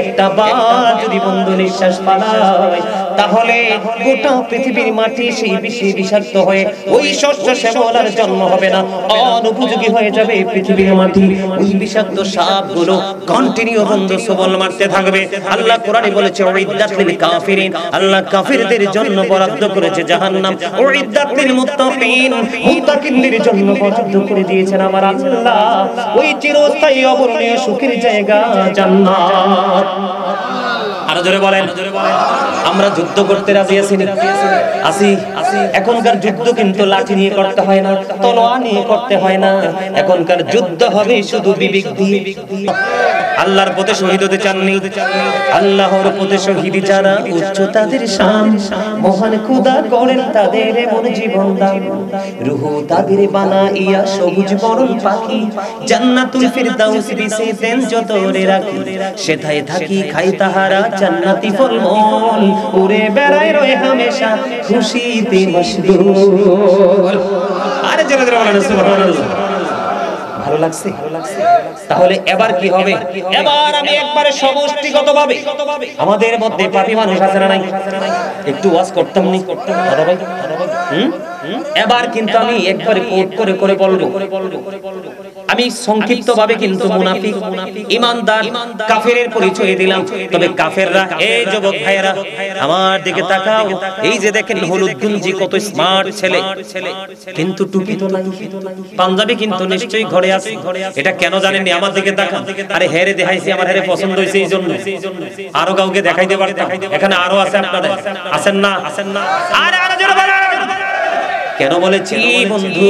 একটা বার যদি বন্ধু নিঃশ্বাস ফেলায়, তাহলে গোটা পৃথিবীর মাটি সেই বিষাক্ত হয়ে ওই শস্য শ্যামলার জন্ম হবে না, অনুপযোগী হয়ে যাবে পৃথিবীর মাটি। ওই বিষাক্ত সাপগুলো কন্টিনিউ বন্ধু সবল মারতে থাকবে। আল্লাহ কোরআনে বলেছে, উইদ্দাত লিল কাফিরিন, আল্লাহ কাফিরদের জন্য বরাদ্দ করেছে জাহান্নাম। উইদ্দাত লিল মুত্তাকিন, মুত্তাকিনদের জন্য বরাদ্দ করে দিয়েছেন আমার আল্লাহ ওই চিরস্থায়ী অবর্ণীয় সুখের জায়গা জান্নাত। আরো জোরে বলেন। আমরা যুদ্ধ করতে রাজি আছি না? আসি। এখনকার যুদ্ধ কিন্তু লাঠি নিয়ে করতে হয় না, তলোয়ার নিয়ে করতে হয় না, এখনকার যুদ্ধ হবে শুধু বিবেক দিয়ে। আল্লাহর পথে শহীদ হতে চাননি? আল্লাহর পথে শহীদ যারা, উচ্চ তাদের শান, মহান খোদা করেন তাদের এমন জীবন দান। রূহ তাদের বানাইয়া সবুজ বরণ পাখি, জান্নাতুল ফিরদাউস বিছে দেন যত রে রাখি। সেথায় থাকি খাই তাহারা জান্নাতি ফলমূল, উড়ে বেড়ায় রয়ে হামেশা খুশিতে মশগুল। আরে জোরে জোরে বলেন সুবহানাল্লাহ। ভালো লাগছে? তাহলে এবার কি হবে? এবার আমি একবারে সমষ্টিগতভাবে, আমাদের মধ্যে পাপী মানুষ আছে না নাই? একটু ওয়াজ করতাম নি দাদা ভাই? এবার কিন্তু আমি একবারে কোট করে করে বলবো। আমি সংক্ষিপ্তভাবে কিন্তু মুনাফিক, ঈমানদার, কাফেরের পরিচয় দিলাম। তবে কাফেররা, এই যুবক ভাইয়েরা আমার দিকে তাকাও। এই যে দেখেন হলুদ গঞ্জি, কত স্মার্ট ছেলে, কিন্তু টুপি তো নাই, পাঞ্জাবি কিন্তু নিশ্চয়ই ঘরে আছে। এটা কেন জানেননি? আমার দিকে তাকান। আরে হেরে দেখাইছি, আমার হেরে পছন্দ হয়েছে এই জন্য। আরো কাউকে দেখাইতে পারতাম, এখানে আরো আছে আপনাদের, আছেন না? আরে আরো জোরে বলেন। কেন বলেছি বন্ধু?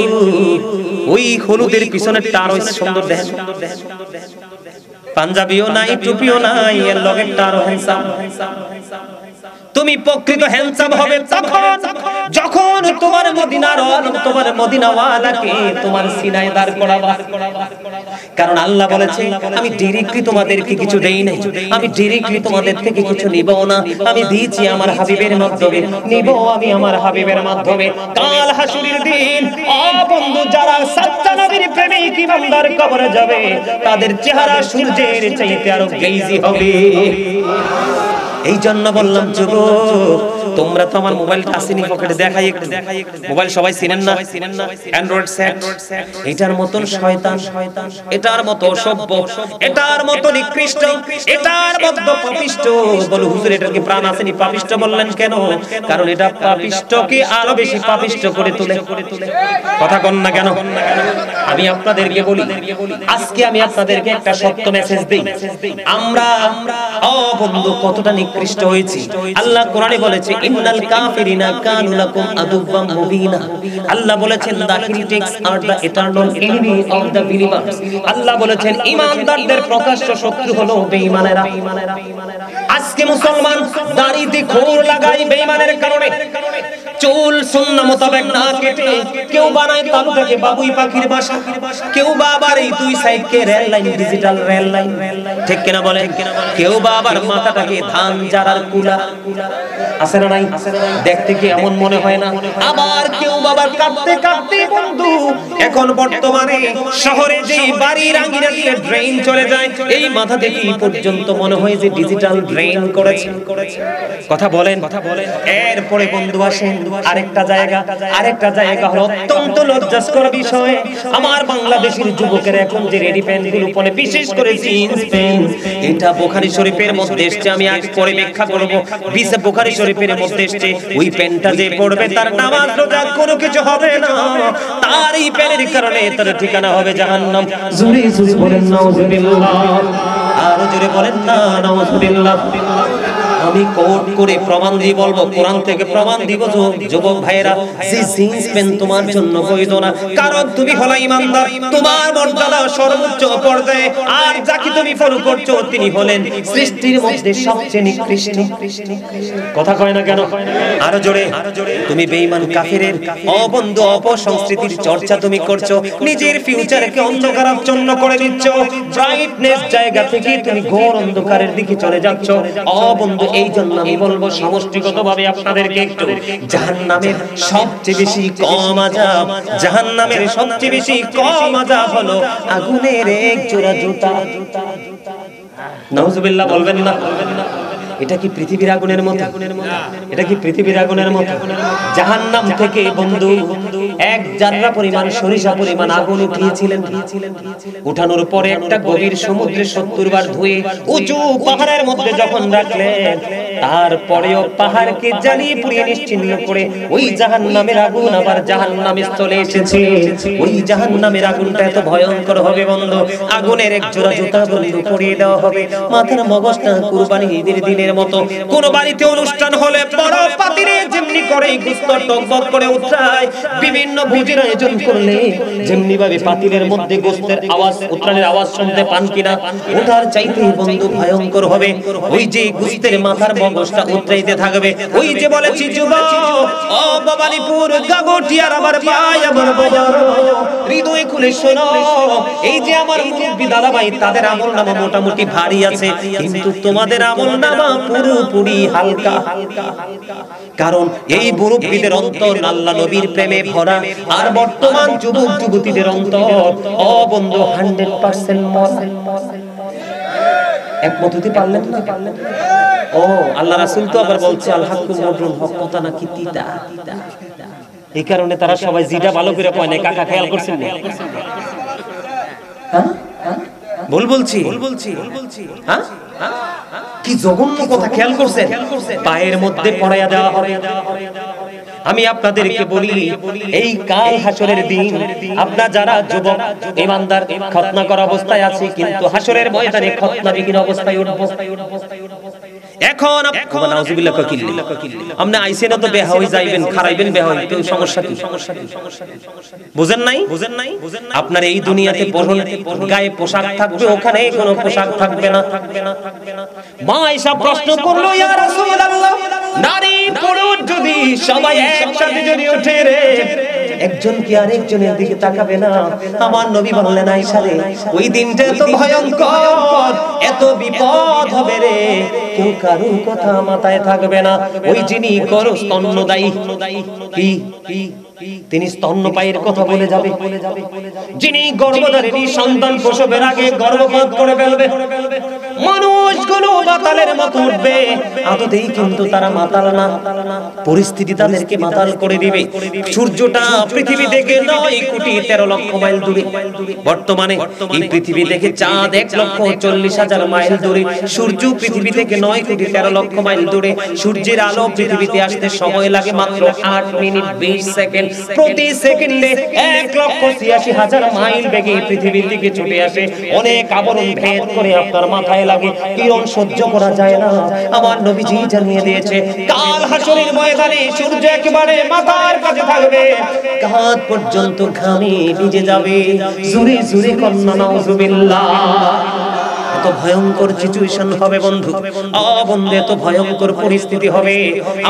ওই হলুদের পিছনেরটা আরো সুন্দর দেখেন, পাঞ্জাবিও নাই, টুপিও নাই, এর লগেরটা আরো হ্যান্ডসাম। তুমি প্রকৃত হ্যান্ডসাম হবে তখন যখন তোমার মদিনার আলম তোমার মদিনাওয়ালাকে তোমার সিনায় দাঁড় করাবা। কারণ আল্লাহ বলেছে আমি ডাইরেক্টলি তোমাদেরকে কিছু দেই নাই, আমি ডাইরেক্টলি তোমাদের থেকে কিছু নিব না, আমি দিয়েছি আমার হাবিবের মাধ্যমে, নিব আমি আমার হাবিবের মাধ্যমে। কাল হাসুরের দিন ও বন্ধু যারা সচ্চা নবীর প্রেমিক ইমানদার কবরে যাবে তাদের চেহারা সূর্যের চাইতে আরো গ্লেজি হবে। এই জন্য বললাম যুবক তোমরা তো আমার মোবাইলটা আসেনি পকেটে, দেখাই একটু। মোবাইল সবাই চিনেন না, অ্যান্ড্রয়েড সেট। এটার মতন শয়তান, এটার মতো অসভ্য, এটার মতো নিকৃষ্ট, এটার মতো পাপিষ্ট। বলো হুজুর এটার কি প্রাণ আসেনি? পাপিষ্ট বললেন কেন? কারণ এটা পাপিষ্টকে আরো বেশি পাপিষ্ট করে তোলে। কথা কন না কেন? আমি আপনাদেরকে বলি, আজকে আমি আপনাদেরকে একটা সত্য মেসেজ দেই। আমরা ও বন্ধু কতটা নিকৃষ্ট হয়েছি। আল্লাহ কোরআনে বলেছে ইন্নাল কাফিরিনা কানু লাকুম আদুওয়াম মুবিনা। আল্লাহ বলেছেন the heretics are the eternal enemy of the believers। আল্লাহ বলেছেন ঈমানদারদের প্রকাশ্য শত্রু হলো বেঈমানেরা। আজকে মুসলমান দাড়িতে খোর লাগাই বেঈমানের কারণে, চুল সুন্নাহ মোতাবেক না কেটে কেউ বানায় তালুটাকে বাবুই পাখির বাসা, কেউ বা আবার এই দুই সাইডকে rail line, digital rail line, ঠিক কিনা বলেন? কেউ বা আবার মাথাটাকে ধান জারার কুলা, আছে না নাই? দেখতে কি এমন মনে হয় না? আবার কেউ বাবার কাটতে কাটতে বন্ধু এখন বর্তমানে শহরে যে বাড়ির আঙ্গিনা দিয়ে ড্রেন চলে যায় এই মাথা থেকে পর্যন্ত মনে হয় যে ডিজিটাল ড্রেন করেছে। কথা বলেন। এরপরে বন্ধু আসেন আরেকটা জায়গা হলো অত্যন্ত লজ্জাস্কর বিষয়। আমার বাংলাদেশের যুবকেরা এখন যে রেডি প্যান্ট গুলো পরে, বিশেষ করে জিন্স প্যান্ট, এটা বুখারী শরীফের মধ্যে এসেছে। আমি আজ পরে ব্যাখ্যা করব। বুখারী শরীফের মধ্যে এসেছে ওই প্যান্টটা যে পরবে তার নামাজ রোজা কোনো কিছু হবে না, তার এই প্যান্টের কারণে তার ঠিকানা হবে জাহান্নাম। জোরে জোরে বলেন নাউজুবিল্লাহ, আরো জোরে বলেন না নাউজুবিল্লাহ। আমি কোট করে প্রমাণ দিয়ে বলবো, কোরআন থেকে প্রমাণ দিব যুবক ভাইরা, যে জিন্স প্যান্ট তোমার জন্য বৈধ না। কারণ তুমি হলো ঈমানদার, তোমার মর্যাদা সর্বোচ্চ পর্যায়ে, আর যাকে তুমি ফলো করছো তিনি হলেন সৃষ্টির মধ্যে সবচেয়ে নিকৃষ্ট। কথা কয় না কেন? আরো জোরে। তুমি বেঈমান কাফিরের অবন্ধ অপসংস্কৃতির চর্চা তুমি করছো, নিজের ফিউচারকে অন্ধকারাচ্ছন্ন করে দিচ্ছ, ব্রাইটনেস জায়গা থেকে তুমি ঘোর অন্ধকারের দিকে চলে যাচ্ছ। অবন্ধু এই জন্য আমি বলবো সমষ্টিগতভাবে আপনাদেরকে একটু জাহান্নামের সবচেয়ে বেশি কম আযাব, জাহান্নামের সবচেয়ে বেশি কম আযাব হলো আগুনের এক জোড়া জুতা। নাউজুবিল্লাহ বলবেন না? এটা কি পৃথিবীর আগুনের মতো? এটা কি পৃথিবীর আগুনের মতো? জাহান্নাম থেকে বন্ধু এক জাররা পরিমাণ, সরিষা পরিমাণ আগুন উঠিয়েছিলেন। উঠানোর পরে একটা গভীর সমুদ্রে 70 বার ধুয়ে উঁচু পাহাড়ের মধ্যে যখন রাখলেন, তারপরেও পাহাড়কে জ্বালিয়ে পুড়িয়ে নিশ্চিহ্ন করে ওই জাহান্নামের আগুন আবার জাহান্নামের স্থলে এসেছে। ওই জাহান্নামের আগুনটা এত ভয়ঙ্কর হবে বন্ধু, আগুনের এক জোড়া জুতা বন্ধু পরিয়ে দেওয়া হবে। মাথার মগজটা কুরবানি ঈদের দিনের মতো কোন বাড়িতে অনুষ্ঠান হলে বড় পাতিলে যেমনি করে গোশত টকবক করে উঠায়, বিভিন্ন ভোজের আয়োজন করলে যেমনি ভাবে পাতিলের মধ্যে গোশতের আওয়াজ, উত্রানের আওয়াজ শুনতে পান কিনা, ওটার চাইতে বন্ধু ভয়ঙ্কর হবে ওই যে গোশতের মাথার মগজটা উতরাইতে থাকবে। ওই যে বলেছি যুবক ও বাবালিপুর গাগটিয়ার আমার ভাই, আমার বাবা হৃদয় খুলে শোনো, এই যে আমার মুরব্বি দাদা ভাই তাদের আমলনামা মোটামুটি ভারী আছে, কিন্তু তোমাদের আমলনামা পুরোপুরি হালকা। কারণ এই মুরব্বিদের অন্তর আল্লাহ নবীর প্রেমে ভরা, আর বর্তমান যুবক যুবতীদের অন্তর ও বন্ধু 100% মরা। একমত হতে পারলেন না? ও আল্লাহ রাসূল তো আবার বলছে আল হাক্কু মুররুন, হক কথা নাকি তিতা। এই কারণে তারা সবাই জিটা ভালো করে কয় না। কাকা খেয়াল করছেন না? হ্যাঁ ভুল বলছি? হ্যাঁ কি জঘন্য কথা খেয়াল করছেন? পায়ের মধ্যে পড়াইয়া দেওয়া হবে। আমি আপনাদেরকে বলি এই কাল হাসরের দিন আপনারা যারা যুবক ঈমানদার খতনা করা অবস্থায় আছে, কিন্তু হাসরের ময়দানে খতনাবিহীন অবস্থায় উঠবো। এখন নাউজুবিল্লাহ কাকিল্লাহ আপনি আইছেন তো বেহা হই যাইবেন, খারাইবেন বেহা হই, তো সমস্যা কি? বুঝেন নাই? আপনার এই দুনিয়াতে গায়ে পোশাক থাকবে, ওখানে কোনো পোশাক থাকবে না। মা আয়েশা প্রশ্ন করলো ইয়া রাসূলুল্লাহ নারী পুরুষ যদি সবাই একসাথে যদি ওঠে রে, একজন কি আরেকজনের দিকে তাকাবে না? আমার নবী বললেন আয়েশা রে, ওই দিনটা এত ভয়ঙ্কর, এত বিপদ হবে রে, কেউ কারোর কথা মাথায় থাকবে না। ওই যিনি করো স্তন্যদায়ী, কি তিনি স্তন্যপায়ীর কথা বলে যাবে, যিনি গর্ভধারিণী সন্তান প্রসবের আগে গর্ভপাত করে ফেলবে, মানুষগুলো মাতালের মতো উঠবে। আদতেই কিন্তু তারা মাতাল না, পরিস্থিতি তাদেরকে মাতাল করে দিবে। সূর্যটা পৃথিবী থেকে 9,13,00,000 মাইল দূরে, বর্তমানে এই পৃথিবী থেকে চাঁদ 1,40,000 মাইল দূরে, সূর্য পৃথিবী থেকে 9,13,00,000 মাইল দূরে। সূর্যের আলো পৃথিবীতে আসতে সময় লাগে মাত্র 8 মিনিট 20 সেকেন্ড। প্রতি সেকেন্ডে 1,86,000 মাইল বেগে পৃথিবীর দিকে ছুটে আসে। অনেক আবরণ ভেদ করে আপনার মাথায় লাগে, কিরণ সহ্য করা যায় না। আমার নবীজি জানিয়ে দিয়েছে, কাল হাসরের ময়দানে সূর্য একেবারে মাথার কাছে থাকবে, কাঁধ পর্যন্ত ঘামে ভিজে যাবে। জোরে জোরে কন্যা নাউজুবিল্লাহ। এত ভয়ঙ্কর সিচুয়েশন হবে বন্ধু, বন্ধু এত ভয়ঙ্কর পরিস্থিতি হবে।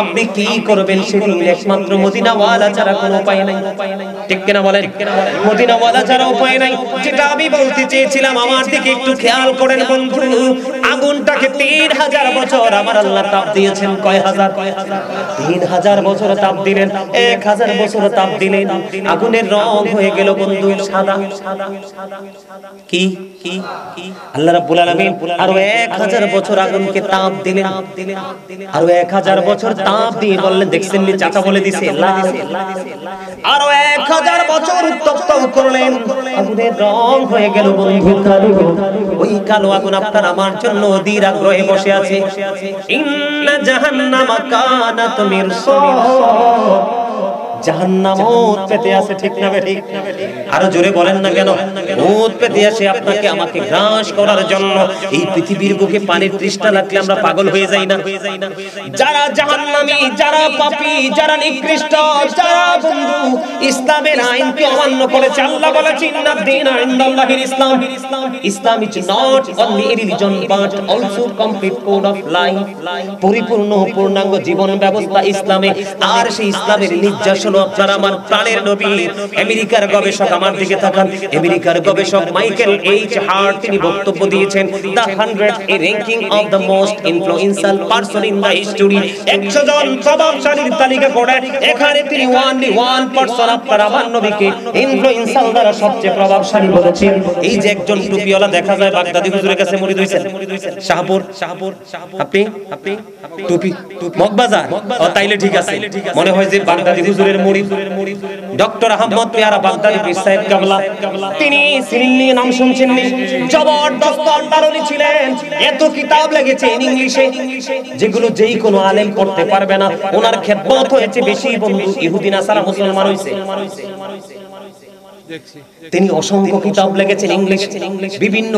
আপনি কি করবেন সেদিন? একমাত্র মদিনাওয়ালা ছাড়া কোনো উপায় নাই, ঠিক কিনা বলেন? মদিনাওয়ালা ছাড়া উপায় নাই। যেটা আমি বলতে চেয়েছিলাম, আমার দিকে একটু খেয়াল করেন বন্ধু। আগুনটাকে 3,000 বছর আমার আল্লাহ তাপ দিয়েছেন। কয় হাজার? 3,000 বছর তাপ দিলেন। 1,000 বছর তাপ দিলেন, আগুনের রং হয়ে গেল বন্ধু সাদা। কি কি আল্লাহ রাব্বুল আলামিন আরো 1,000 বছর আগুনকে তাপ দিলেন, আরো 1,000 বছর তাপ দিয়ে বললেন, দেখছেন নি চাচা বলে দিছে লাল। আরো 1,000 বছর উত্তপ্ত করলেন, আগুনের রং হয়ে গেল বন্ধু কালো। ওই কালো আগুন আপনার আমার জন্য অধীর আগ্রহে বসে আছে। ইন্না জাহান্নামা কানাত মিরসাদ, জাহান্নাম ওত পেতে আছে, ঠিক না বেঠিক? আরো জোরে বলেন না কেন? ওত পেতে আসে আপনাকে আমাকে গ্রাস করার জন্য। এই পৃথিবীর বুকে পানির তৃষ্ণা লাগলে আমরা পাগল হয়ে যাই না? যারা জাহান্নামী, যারা পাপী, যারা নিকৃষ্ট, যারা বন্ধু ইসলামের আইনকে অমান্য করেছে, আল্লাহ বলেছেন ইন্নাদ দীনা ইনদাল্লাহিল ইসলাম। Islam is not only a religion but also complete code of life. পরিপূর্ণ পূর্ণাঙ্গ জীবন ব্যবস্থা ইসলামে। আর সেই ইসলামের নির্যাস আপনার আমার প্রাণের নবী। আমেরিকার গবেষক, আমার দিকে তাকান, আমেরিকার গবেষক মাইকেল এইচ হার্ট তিনি বক্তব্য দিয়েছেন, the 100 A ranking of the most influential person in the history. 100 জন প্রভাবশালীর তালিকা করে এখানে তিনি ওয়ানলি 1% আপনার আমার নবীকে ইনফ্লুয়েন্সিয়াল দ্বারা সবচেয়ে প্রভাবশালী বলেছেন। এই যে একজন টুপিওয়ালা দেখা যায় বাগদাদি হুজুরের কাছে মুরিদ হইছেন, শাহপুর আপনি টুপি মগবাজার, তাইলে ঠিক আছে, মনে হয় যে বাগদাদি হুজুরের মুরিদ ডক্টর আহমদ পেয়ারা বাগদাদি পীর সাহেব কাবলা। তিনি সিরিনি নাম শুনছেন নি? জবরদস্ত আন্দারুনি ছিলেন। এত কিতাব লেগেছে ইংলিশে, যেগুলো যেই কোনো আলেম পড়তে পারবে না। ওনার খেদমত হয়েছে বেশি বন্ধু, ইহুদি নাসারা মুসলমান হইছে। তিনি অসংখ্য কিতাব লিখেছেন ইংলিশ, বিভিন্ন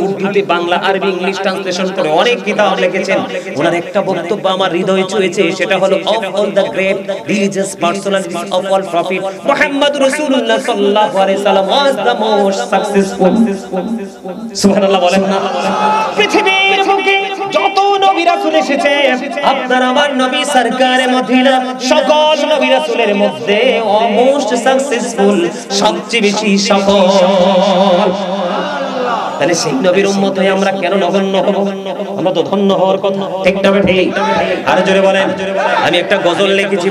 উর্দুতে, বাংলা, আরবি, ইংলিশ ট্রান্সলেশন করে অনেক কিতাব লিখেছেন। ওনার একটা বক্তব্য আমার হৃদয়ে ছুঁয়েছে, সেটা হলো of all the great religious personalities of all prophet Muhammad রাসূলুল্লাহ সাল্লাল্লাহু আলাইহি সাল্লাম ওয়াজ দ্য মোস্ট সাকসেসফুল। সুবহানাল্লাহ বলেন না? পৃথিবীর বুকে যত নবী রাসূল এসেছে, আপনার আমার নবী সরকারে মদিনা সকল নবী রাসূলের মধ্যে মোস্ট সাকসেসফুল, সবচেয়ে বেশি সফল। তাহলে সেই নবীর উম্মত হয়ে আমরা কেন নগণ্য হব? আমরা তো ধন্য হওয়ার কথা, ঠিক না ঠিক? আর জোরে বলেন। আমি একটা গজল লিখেছি,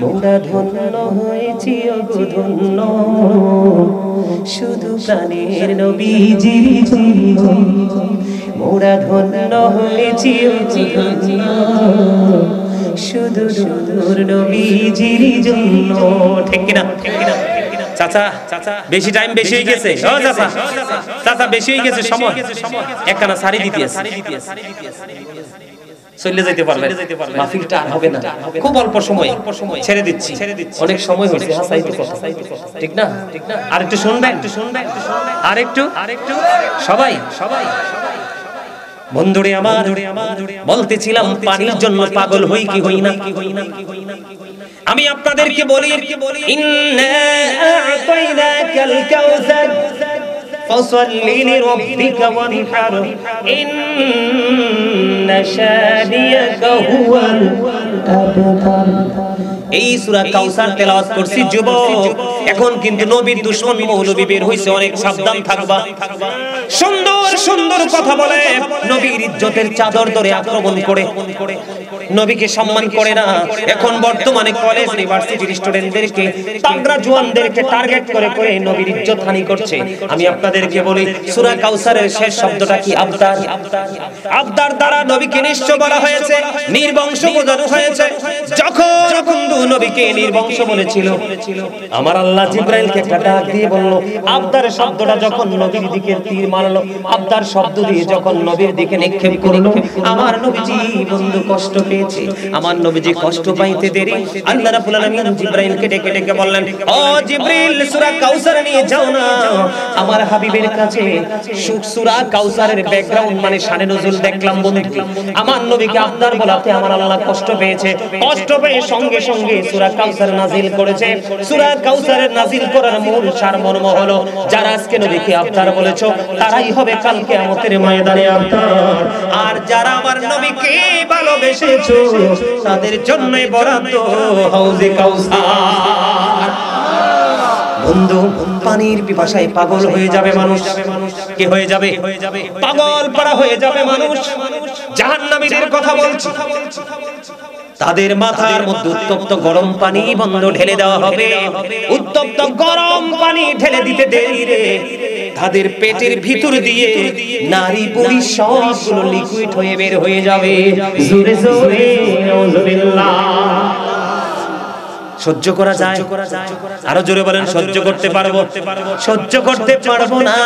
মোরা ধন্য হয়েছি ওগো ধন্য, শুধু প্রাণের নবীজির জন্য। মোরা ধন্য হয়েছি ওগো ধন্য, শুধু নূর নবীজির জন্য, ঠিক কিনা? চাচা বেশি টাইম বেশি হয়ে গেছে, ও চাচা চাচা বেশি হয়ে গেছে, সময় একখানা সারি দিতে আছে, চলে যেতে পারবে, মাহফিলটা আর হবে না, খুব অল্প সময় ছেড়ে দিচ্ছি, অনেক সময় হয়েছে, হাসাই তো কথা, ঠিক না? আর একটু শুনবেন, আর একটু সবাই বন্ধুরে আমার বলতেছিলাম পানির জন্য পাগল হই কি হই না। আমি আপনাদেরকে বলি, ইন্না আ'তাইনাকাল কাউসার, ফাসাল্লি লিরাব্বিকা ওয়ানহার ইন্না শানিয়াকা হুয়াল আবতার। এই সূরা কাউসার তেলাওয়াত করছি যুবক, এখন কিন্তু নবীর দুশমন মৌলবী বের হইছে, অনেক সাবধান থাকবা। সুন্দর সুন্দর কথা বলে নবীর ইজ্জতের চাদর ধরে আক্রমণ করে, নবীকে সম্মান করে না। এখন বর্তমানে কলেজ ইউনিভার্সিটির স্টুডেন্টদেরকে, তাগড়া জওয়ানদেরকে টার্গেট করে করে নবীর ইজ্জত হানি করছে। আমি আপনাদেরকে বলি সূরা কাউসারের শেষ শব্দটা কি? আবতার। আবতার দ্বারা নবীকে নিঃস্ব বলা হয়েছে, নির্বংশ বোঝানো হয়েছে। যখন বন্ধু নবীকে নির্বংশ বলেছিল, আমার আল্লাহ জিবরাইলকে একটা ডাক দিয়ে বলল, আবতার শব্দটা যখন নবীর দিকে তীর মারলো, আবতার শব্দ দিয়ে যখন নবীর দিকে নিক্ষেপ করলো, আমার নবীজি বন্ধু কষ্ট পেয়েছে। আমার নবীজি কষ্ট পাইতে দেরি আল্লাহ রাব্বুল আলামিন জিবরাইলকে ডেকে ডেকে বললেন, ও জিবরিল সূরা কাউসার নিয়ে যাও না আমার হাবিবের কাছে। সূরা কাউসারের ব্যাকগ্রাউন্ড মানে শানে নজুল দেখলাম বন্ধু। আমার নবীকে আবতার বলাতে আমার আল্লাহ কষ্ট পেয়েছে, কষ্ট পেয়ে সঙ্গে সঙ্গে সূরা কাউসার নাজিল করেছে। সূরা কাউসারের নাজিল করার মূল সারমর্ম হলো, যারা আজকে নবীকে আবতার বলেছো তারাই হবে কাল কিয়ামতের ময়দানে আবতার, আর যারা আমার নবীকে ভালোবেসেছো তাদের জন্যই বরাদ্দ হাউজে কাউসার। বন্ধু পানির পিপাসায় পাগল হয়ে যাবে মানুষ। কি হয়ে যাবে? পাগল পাড়া হয়ে যাবে মানুষ। জাহান্নামীদের কথা বলছি, তাদের মাথার মধ্যে উত্তপ্ত গরম পানি বন্ধ ঢেলে দেওয়া হবে। উত্তপ্ত গরম পানি ঢেলে দিতে দেরি রে, তাদের পেটের ভিতর দিয়ে নারী পুরী সবগুলো লিকুইড হয়ে বের হয়ে যাবে। জোরে জোরে নাউজুবিল্লাহ। সহ্য করা যায়? আরো জোরে বলেন, সহ্য করতে পারবো? সহ্য করতে পারবো না।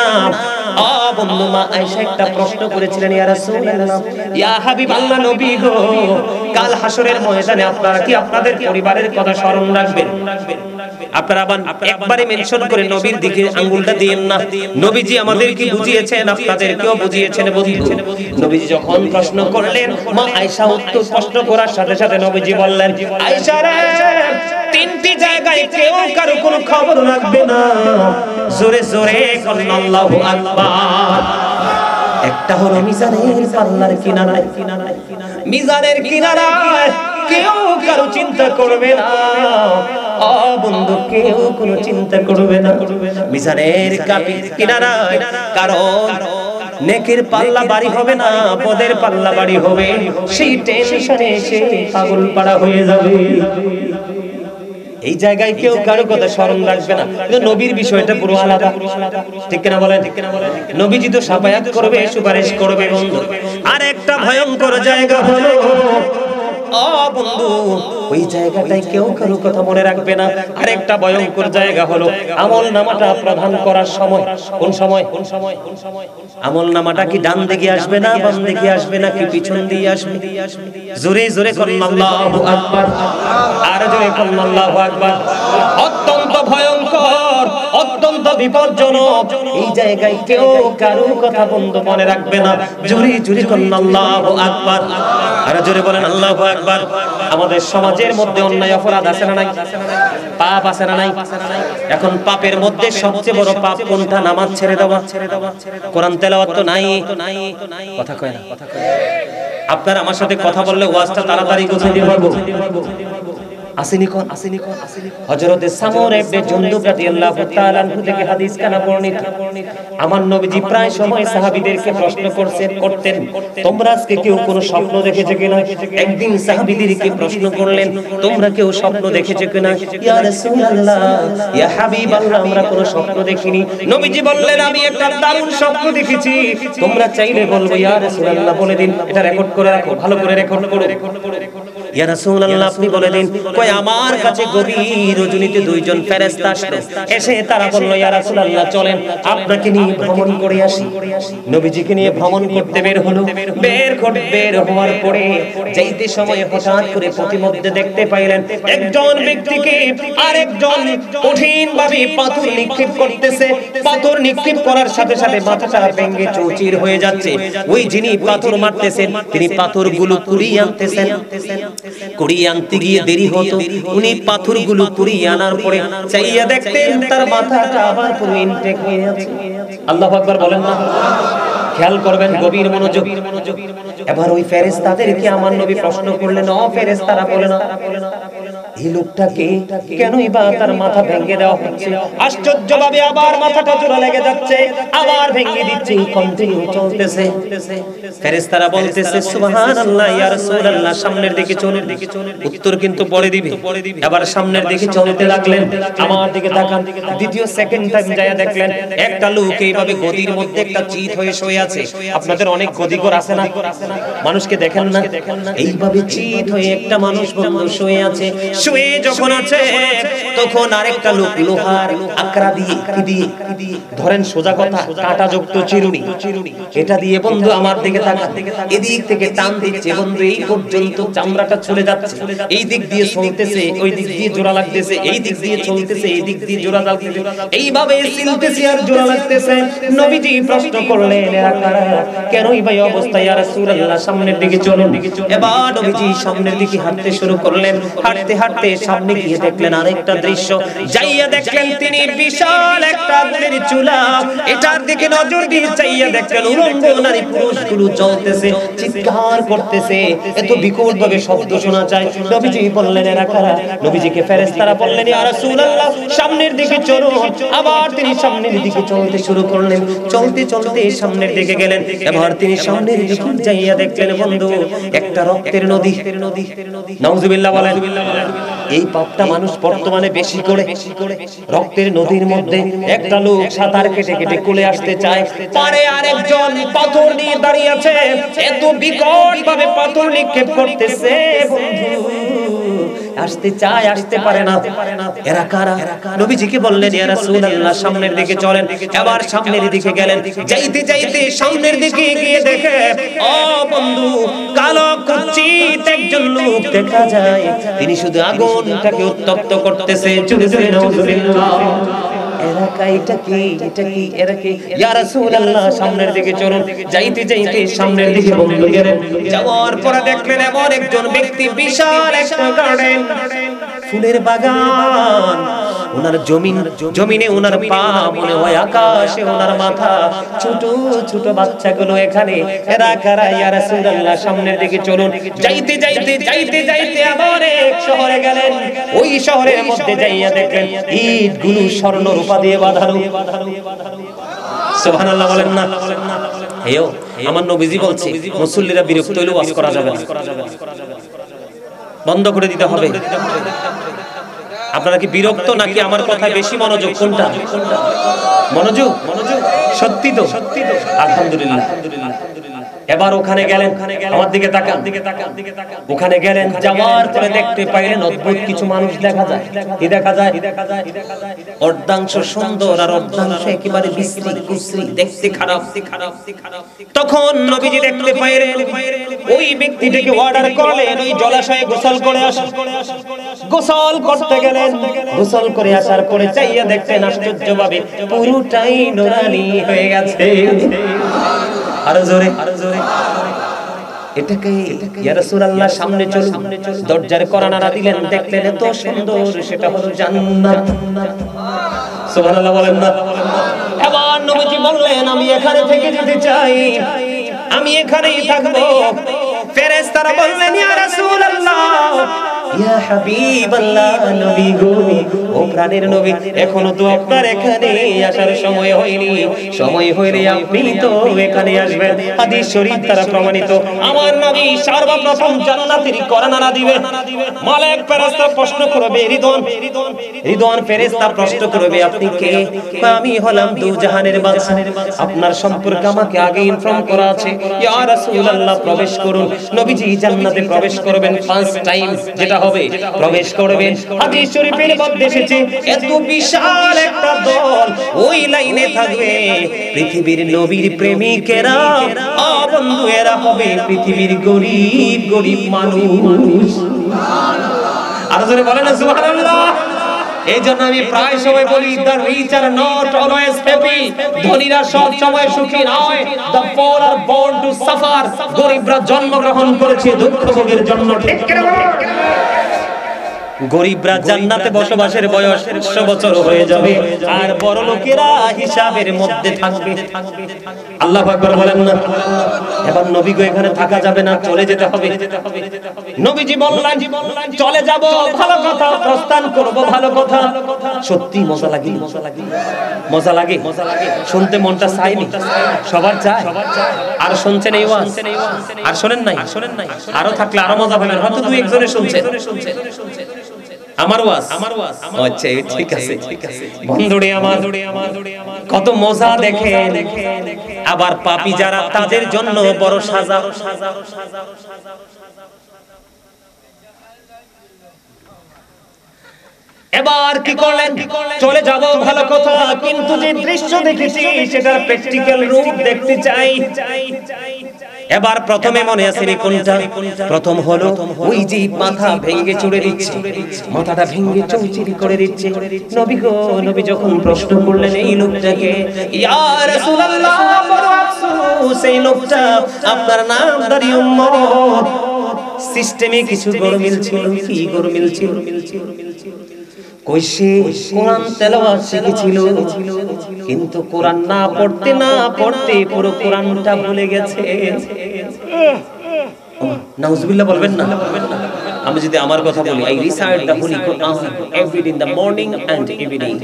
ও বন্ধু, মা আয়েশা একটা প্রশ্ন করেছিলেন, ইয়া রাসূলুল্লাহ, ইয়া হাবিবাল্লাহ নবী গো, কাল হাসরের ময়দানে আপনারা কি আপনাদের পরিবারের কথা স্মরণ রাখবেন? আপনারা আবার একবারে মেনশন করে নবীর দিকে আঙ্গুলটা দিয়েন না। নবীজি আমাদের কি বুঝিয়েছেন, আপনাদেরকেও বুঝিয়েছেন বন্ধু। নবীজি যখন প্রশ্ন করলেন, মা আয়েশা উত্তর প্রশ্ন করার সাথে সাথে নবীজি বললেন, আয়েশা রে, তিনটি জায়গায় কেউ কারো কোনো খবর রাখবে না। জোরে জোরে বলেন আল্লাহু আকবার। একটা হলো মিজানের পাল্লার কিনারায়, মিজানের কিনারায় কেউ কারো চিন্তা করবে না। ও বন্ধু, কেউ কোনো চিন্তা করবে না মিজানের কিনারায়, কারণ নেকির পাল্লা বাড়ি হবে না, পদের পাল্লা বাড়ি হবে। সেই টেনশনে সে পাগল পাড়া হয়ে যাবে। এই জায়গায় কেউ কারো কথা স্মরণ রাখবে না, কিন্তু নবীর বিষয়টা পুরো আলাদা। ঠিক কিনা বলেন? নবীজি তো শাফায়াত করবে, সুপারিশ করবে বন্ধু। আর একটা ভয়ঙ্কর জায়গা হলো, ও বন্ধু, ওই জায়গাটায় কেউ কারো কথা মনে রাখবে না। আরেকটা ভয়ঙ্কর জায়গা হলো আমল নামাটা প্রদান করার সময়। কোন সময়? আমল নামাটা কি ডান দিকে আসবে না বাম দিকে আসবে না কি পিছন দিয়ে আসবে? জোরে জোরে করুন আল্লাহু আকবার। আর জোরে করুন আল্লাহু আকবার। অত্যন্ত ভয়ঙ্কর, অত্যন্ত বিপজ্জনক। এই জায়গায় কেউ কারো কথা বন্ধু মনে রাখবে না। জোরে জোরে করুন আল্লাহু আকবার। আর জোরে বলেন আল্লাহু আকবার। আমাদের সমাজের মধ্যে অন্যায় অপরাধ আছে না নাই? পাপ আছে না নাই? এখন পাপের মধ্যে সবচেয়ে বড় পাপ কোনটা? নামাজ ছেড়ে দেওয়া, কোরআন তেলাওয়াত তো নাই। কথা কয় না? আপনারা আমার সাথে কথা বললে ওয়াজটা তাড়াতাড়ি গুছিয়ে দিতে পারবো। আসেনি কোন? হযরত সামর ইবনে জুনদুব রাদিয়াল্লাহু তাআলা আনহু থেকে হাদিস কানা বর্ণিত। আমার নবীজি প্রায় সময় সাহাবীদেরকে প্রশ্ন করতেন, তোমরা আজকে কেউ কোনো স্বপ্ন দেখেছো কিনা? একদিন সাহাবীদেরকে প্রশ্ন করলেন, তোমরা কেউ স্বপ্ন দেখেছো কিনা? ইয়া রাসূলুল্লাহ, ইয়া হাবিবাল্লাহ, আমরা কোনো স্বপ্ন দেখিনি। নবীজি বললেন, আমি একটা দারুণ স্বপ্ন দেখেছি। তোমরা চাইলে বলবো ইয়া রাসূলুল্লাহ বলে দিন, এটা রেকর্ড করে রাখো, ভালো করে রেকর্ড করো। ইয়া রাসূলুল্লাহ, আপনি বলে দিন। কয়, আমার কাছে গভীর রজনীতে দুইজন ফেরেশতা আসলো, এসে তারা বলল, ইয়া রাসূলুল্লাহ চলেন আপনাকে নিয়ে ভ্রমণ করে আসি। নবীজিকে নিয়ে ভ্রমণ করতে বের হলো। বের হওয়ার পরে যাইতে সময় হঠাৎ করে প্রতিমধ্যে দেখতে পাইলেন একজন ব্যক্তিকে আরেকজন কঠিনভাবে পাথর নিক্ষেপ করতেছে। পাথর নিক্ষেপ করার সাথে সাথে মাথাটা ভেঙে চৌচির হয়ে যাচ্ছে। ওই যিনি পাথর মারতেছেন তিনি পাথরগুলো কুড়িয়ে আনতেছেন। কুড়িয়ে আনতে গিয়ে দেরি হতো। উনি পাথরগুলো কুড়িয়ে আনার পরে চাইয়া দেখতেন তার মাথাটা আবার পুরো ইনটেক হয়ে আছে। আল্লাহু আকবার বলেন না? খেয়াল করবেন, গভীর মনোযোগ। এবার ওই ফেরেশতাদেরকে আমার নবী প্রশ্ন করলেন, ও ফেরেশতারা বলেন এই লোকটাকে কেনই বা তার মাথা ভেঙে দেওয়া হচ্ছে? আশ্চর্যভাবে আবার মাথাটা জোড়া লেগে যাচ্ছে, আবার ভেঙে দিচ্ছে, কন্টিনিউ চলতেছে। ফেরেশতারা বলতেছে সুবহানাল্লাহ ইয়া রাসূলুল্লাহ, সামনের দিকে চলুন। উত্তর কিন্তু পরে দিবে। আবার সামনের দিকে চলতে লাগলেন, আমার দিকে তাকান। দ্বিতীয় সেকেন্ড টাইম যায় দেখলেন একটা লোক এইভাবে গদির মধ্যে একটা চিত হয়ে শুয়ে আছে। আপনাদের অনেক গদিঘর আছে না? মানুষকে দেখেন না? এইভাবে চিত হয়ে একটা মানুষ বন্ধু শুয়ে আছে। শুয়ে যখন আছে তখন আরেকটা লোক লোহার আকরা দিয়ে কি দিয়ে ধরেন, সোজা কথা কাঁটাযুক্ত চিরুনি, এটা দিয়ে বন্ধু আমার দিকে তাকান, এদিক থেকে টান দিচ্ছে বন্ধু, এই পর্যন্ত চামড়াটা চলে যাচ্ছে। এই দিক দিয়ে চলতেছে, ওই দিক দিয়ে জোড়া লাগতেছে, এই দিক দিয়ে চলতেছে, এই দিক দিয়ে জোড়া লাগতেছে, এইভাবে চলতেছে আর জোড়া লাগতেছে। নবীজি প্রশ্ন করলেন এরা কারা, কেনই ভাই অবস্থা ইয়া রাসূলুল্লাহ, সামনের দিকে চলুন। এবার নবীজি সামনের দিকে হাঁটতে শুরু করলেন। হাঁটতে হাঁটতে সামনে গিয়ে দেখলেন আরেকটা দৃশ্য। যাইয়া দেখলেন তিনি বিশাল একটা আগুনের চুলা, এটার দিকে নজর দিয়ে চাইয়া দেখলেন উলঙ্গ নারী পুরুষগুলো জ্বলতেছে, চিৎকার করতেছে, এত বিকট ভাবে শব্দ শোনা যায়। নবীজি বললেন এরা কারা? নবীজিকে ফেরেশতারা বললেন ইয়া রাসূলুল্লাহ সামনের দিকে চলুন। আবার তিনি সামনের দিকে চলতে শুরু করলেন। চলতে চলতে সামনের দিকে গেলেন। এবার তিনি সামনের দিকে যাইয়া দেখলেন বন্ধু একটা রক্তের নদী। নাউজুবিল্লাহ বলেন। এই পাপটা মানুষ বর্তমানে বেশি করে। রক্তের নদীর মধ্যে একটা লোক সাঁতার কেটে কেটে কোলে আসতে চায়, পারে আরেকজন পাথর নিয়ে দাঁড়িয়ে আছে, এত বিকট ভাবে পাথর নিক্ষেপ করতেছে বন্ধু, আসতে চায় আসতে পারে না। এরা কারা? নবীজিকে বললেন ইয়া রাসূলুল্লাহ সামনের দিকে চলেন। আবার সামনের দিকে গেলেন। যাইতে যাইতে সামনের দিকে গিয়ে দেখে ও বন্ধু কালো কুচিত একজন লোক দেখা যায়, তিনি শুধু আগুনটাকে উত্তপ্ত করতেছে। জোরে জোরে নাউজুবিল্লাহ। এটা কি এরা কি? ইয়া রাসূলুল্লাহ সামনের দিকে চলুন। যাইতে যাইতে সামনের দিকে বন্ধু গেলেন। যাওয়ার পরে দেখলেন এমন একজন ব্যক্তি, বিশাল একটা গার্ডেন, ফুলের বাগান, ওনার জমিনে ওনার পা মনে হয় আকাশে, ওনার মাথা, ছোট ছোট বাচ্চাগুলো এখানে। এরা কারা ইয়া রাসূলুল্লাহ সামনের দিকে চলুন। যাইতে যাইতে যাইতে যাইতে আবার এক শহরে গেলেন। ওই শহরের মধ্যে যাইয়া দেখলেন ইটগুলো স্বর্ণ রূপা দিয়ে বাঁধানো। সুবহানাল্লাহ বলেন না? হেও আমার নবীজি বলছে মুসল্লিরা বিরক্ত হইলে ওয়াজ করা যাবে না, বন্ধ করে দিতে হবে। আপনারা কি বিরক্ত নাকি আমার কথায় বেশি মনোযোগ? কোনটা মনোযোগ? সত্যি তো? আলহামদুলিল্লাহ। এবার ওখানে গেলেন, আমার দিকে তাকান। ওখানে গেলেন, যাওয়ার পরে দেখতে পাইলেন অদ্ভুত কিছু মানুষ দেখা যায়। কি দেখা যায়? অর্ধাংশ সুন্দর আর অর্ধাংশ একেবারে বিশ্রী কুশ্রী, দেখতে খারাপ। তখন নবীজি দেখতে পাইলেন ওই ব্যক্তিটাকে অর্ডার করলেন ওই জলাশয়ে গোসল করে আসো। গোসল করতে গেলেন। গোসল করে আসার পরে চাইয়া দেখতেন আশ্চর্যভাবে পুরোটাই নুরানি হয়ে গেছে। আরো জোরে। এটাকে ইয়া রাসূলুল্লাহ সামনে চলুন। দরজার কড়া নাড়া দিলেন, দেখলেন এত সুন্দর, সেটা হলো জান্নাত। সুবহানাল্লাহ বলেন না? এবার নবীজি বললেন আমি এখানে থেকে যেতে চাই, আমি এখানেই থাকবো। ফেরেশতারা বললেন ইয়া রাসূলুল্লাহ, ইয়া হাবিবাল্লাহ, নবী গো, ও প্রাণের নবী, এখনো তো আপনার এখানে আসার সময় হয়নি। সময় হইলে আপনি তো এখানে আসবেন। হাদিস শরীফ দ্বারা প্রমাণিত। আমার নবী সর্বপ্রথম জান্নাতের কড়া নাড়া দিবে। মালাক ফেরেশতা প্রশ্ন করবে, রিদওয়ান ফেরেশতা প্রশ্ন করবে আপনি কে? আমি হলাম দু জাহানের বাদশা, আপনার সম্পর্কে আমাকে আগে ইনফর্ম করা আছে। ইয়া রাসূলুল্লাহ প্রবেশ করুন। নবীজি জান্নাতে প্রবেশ করবেন ফার্স্ট টাইম, যেটা হবে প্রবেশ করবেন। হাদিস শরীফের মধ্যে এসেছে এত বিশাল একটা দল ওই লাইনে থাকবে পৃথিবীর নবীর প্রেমিকেরা। ও বন্ধু, এরা হবে পৃথিবীর গরিব গরিব মানুষ। সুবহানাল্লাহ। আর জোরে বলেন না সুবহানাল্লাহ। এই জন্য আমি প্রায় সময় বলি the rich are not always happy, ধনীরা সব সময় সুখী নয়। the poor are born to suffer, গরিবরা জন্মগ্রহণ করেছে দুঃখ ভোগের জন্য। ঠিক কি না? গরিবরা জান্নাতে বসবাসের বয়স 100 বছর হয়ে যাবে, আর বড় লোকেরা হিসাবের মধ্যে থাকবে। আল্লাহু আকবার বলেন না। এবার নবী গো এখানে থাকা যাবে না, চলে যেতে হবে। নবীজি বললেন চলে যাব, ভালো কথা, প্রস্থান করব, ভালো কথা। সত্যি মজা লাগে, মজা লাগে, শুনতে মনটা চায়নি, সবার চায়। আর শুনছেন এই ওয়াজ, আর শুনেন নাই, আরো থাকলে আরো মজা পাবেন, হয়তো দুই একজনে শুনছেন আমার ওয়াজ। আচ্ছা ঠিক আছে, বন্ধুরে আমার, কত মজা দেখেন। আবার পাপী যারা, তাদের জন্য বড় সাজা। এবার কি করলেন? চলে যাব, ভালো কথা, কিন্তু যে দৃশ্য দেখেছি সেটার প্র্যাকটিক্যাল রূপ দেখতে চাই। এবার প্রথমে মনে আছে কোনটা? প্রথম হলো ওই যে মাথা ভেঙে চড়ে দিচ্ছে, মাথাটা ভেঙে চৌচিরি করে দিচ্ছে। নবী গো, নবী যখন প্রশ্ন করলেন এই লোকটাকে, ইয়া রাসূলুল্লাহ, বড় আফসোস, এই লোকটা আপনার নামধারী উম্মত। সিস্টেমে কিছু গরমিল ছিল। কি গরমিল ছিল? কইছে কোরআন তেলাওয়াত শিখেছিল, কিন্তু কোরআন না পড়তে পুরো কোরআনটা ভুলে গেছে। নাউজুবিল্লাহ বলবেন না। আমি যদি আমার কথা বলি, I recite the Holy Quran every day in the morning and evening.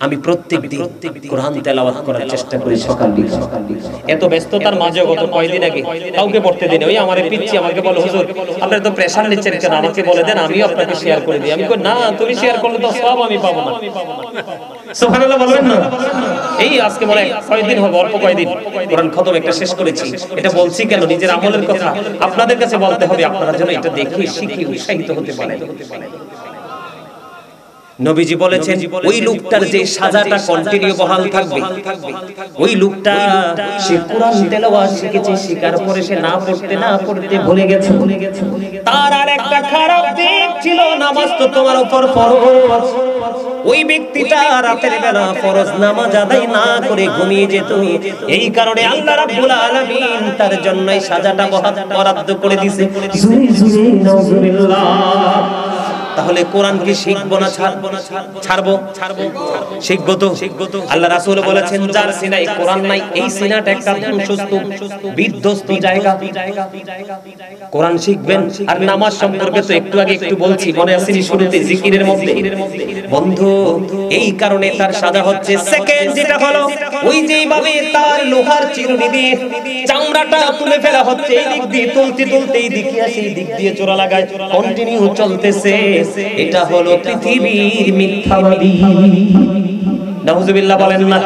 আমি প্রত্যেকদিন কোরআন তেলাওয়াত করার চেষ্টা করি, সকাল বিকাল। এত ব্যস্ততার মাঝে গত কয়েকদিন আগে কাউকে পড়তে দিন, ওই আমারে পিচ্ছি আমাকে বলে, হুজুর আপনারা তো প্রেসার নিচ্ছেন কেন, আমাকে বলে দেন, আমিও আপনাকে শেয়ার করে দিই। আমি কই না, তুমি শেয়ার করলে তো সব আমি পাবো না। সুবহানাল্লাহ বলবেন না। এই আজকে বলে কয়েকদিন হবে, অল্প কয়েকদিন কোরআন খতম একটা শেষ করেছি। এটা বলছি কেন? নিজের আমলের কথা আপনাদের কাছে বলতে হবে, আপনারা যেন এটা দেখে শিখে উৎসাহিত হতে পারেন। নবীজি বলেছেন ওই লোকটার যে সাজাটা কন্টিনিউ বহাল থাকবে, ওই লোকটা সে কোরআন তেলাওয়াত শিখেছে, শিকার পরে সে না পড়তে ভুলে গেছে। তার আর একটা খারাপ দিক ছিল, নামাজ তো তোমার উপর ফরজ। ওই ব্যক্তিটা রাতের বেলা ফরজ নামাজ আদায় না করে ঘুমিয়ে যেত। এই কারণে আল্লাহ রাব্বুল আলামিন তার জন্য এই সাজাটা বরাদ্দ করে দিয়েছে। নাউজুবিল্লাহ। তাহলে কোরআন কি শিখবো না ছাড়বো? শিখবো তো। আল্লাহ রাসূল বলেছেন যার সিনায় কোরআন নাই, এই সিনাটা একটা ধ্বংসস্তূপ, বিধ্বস্ত জায়গা। কোরআন শিখবেন। আর নামাজ সম্পর্কে তো একটু আগে একটু বলছি, মনে আছে শুরুতে জিকিরের মধ্যে। বন্ধু, এই কারণে তার সাজা হচ্ছে সেকেন্ড, যেটা হলো ওই যেভাবে তার লোহার চিরুনি দিয়ে চামড়াটা তুলে ফেলা হচ্ছে, এই দিক দিয়ে তুলতে এই দিকে আসে, এই দিক দিয়ে জোড়া লাগায়, কন্টিনিউ চলতেছে। এটা হলো পৃথিবীর মিথ্যাবাদী। নাউজুবিল্লাহ বলেন না।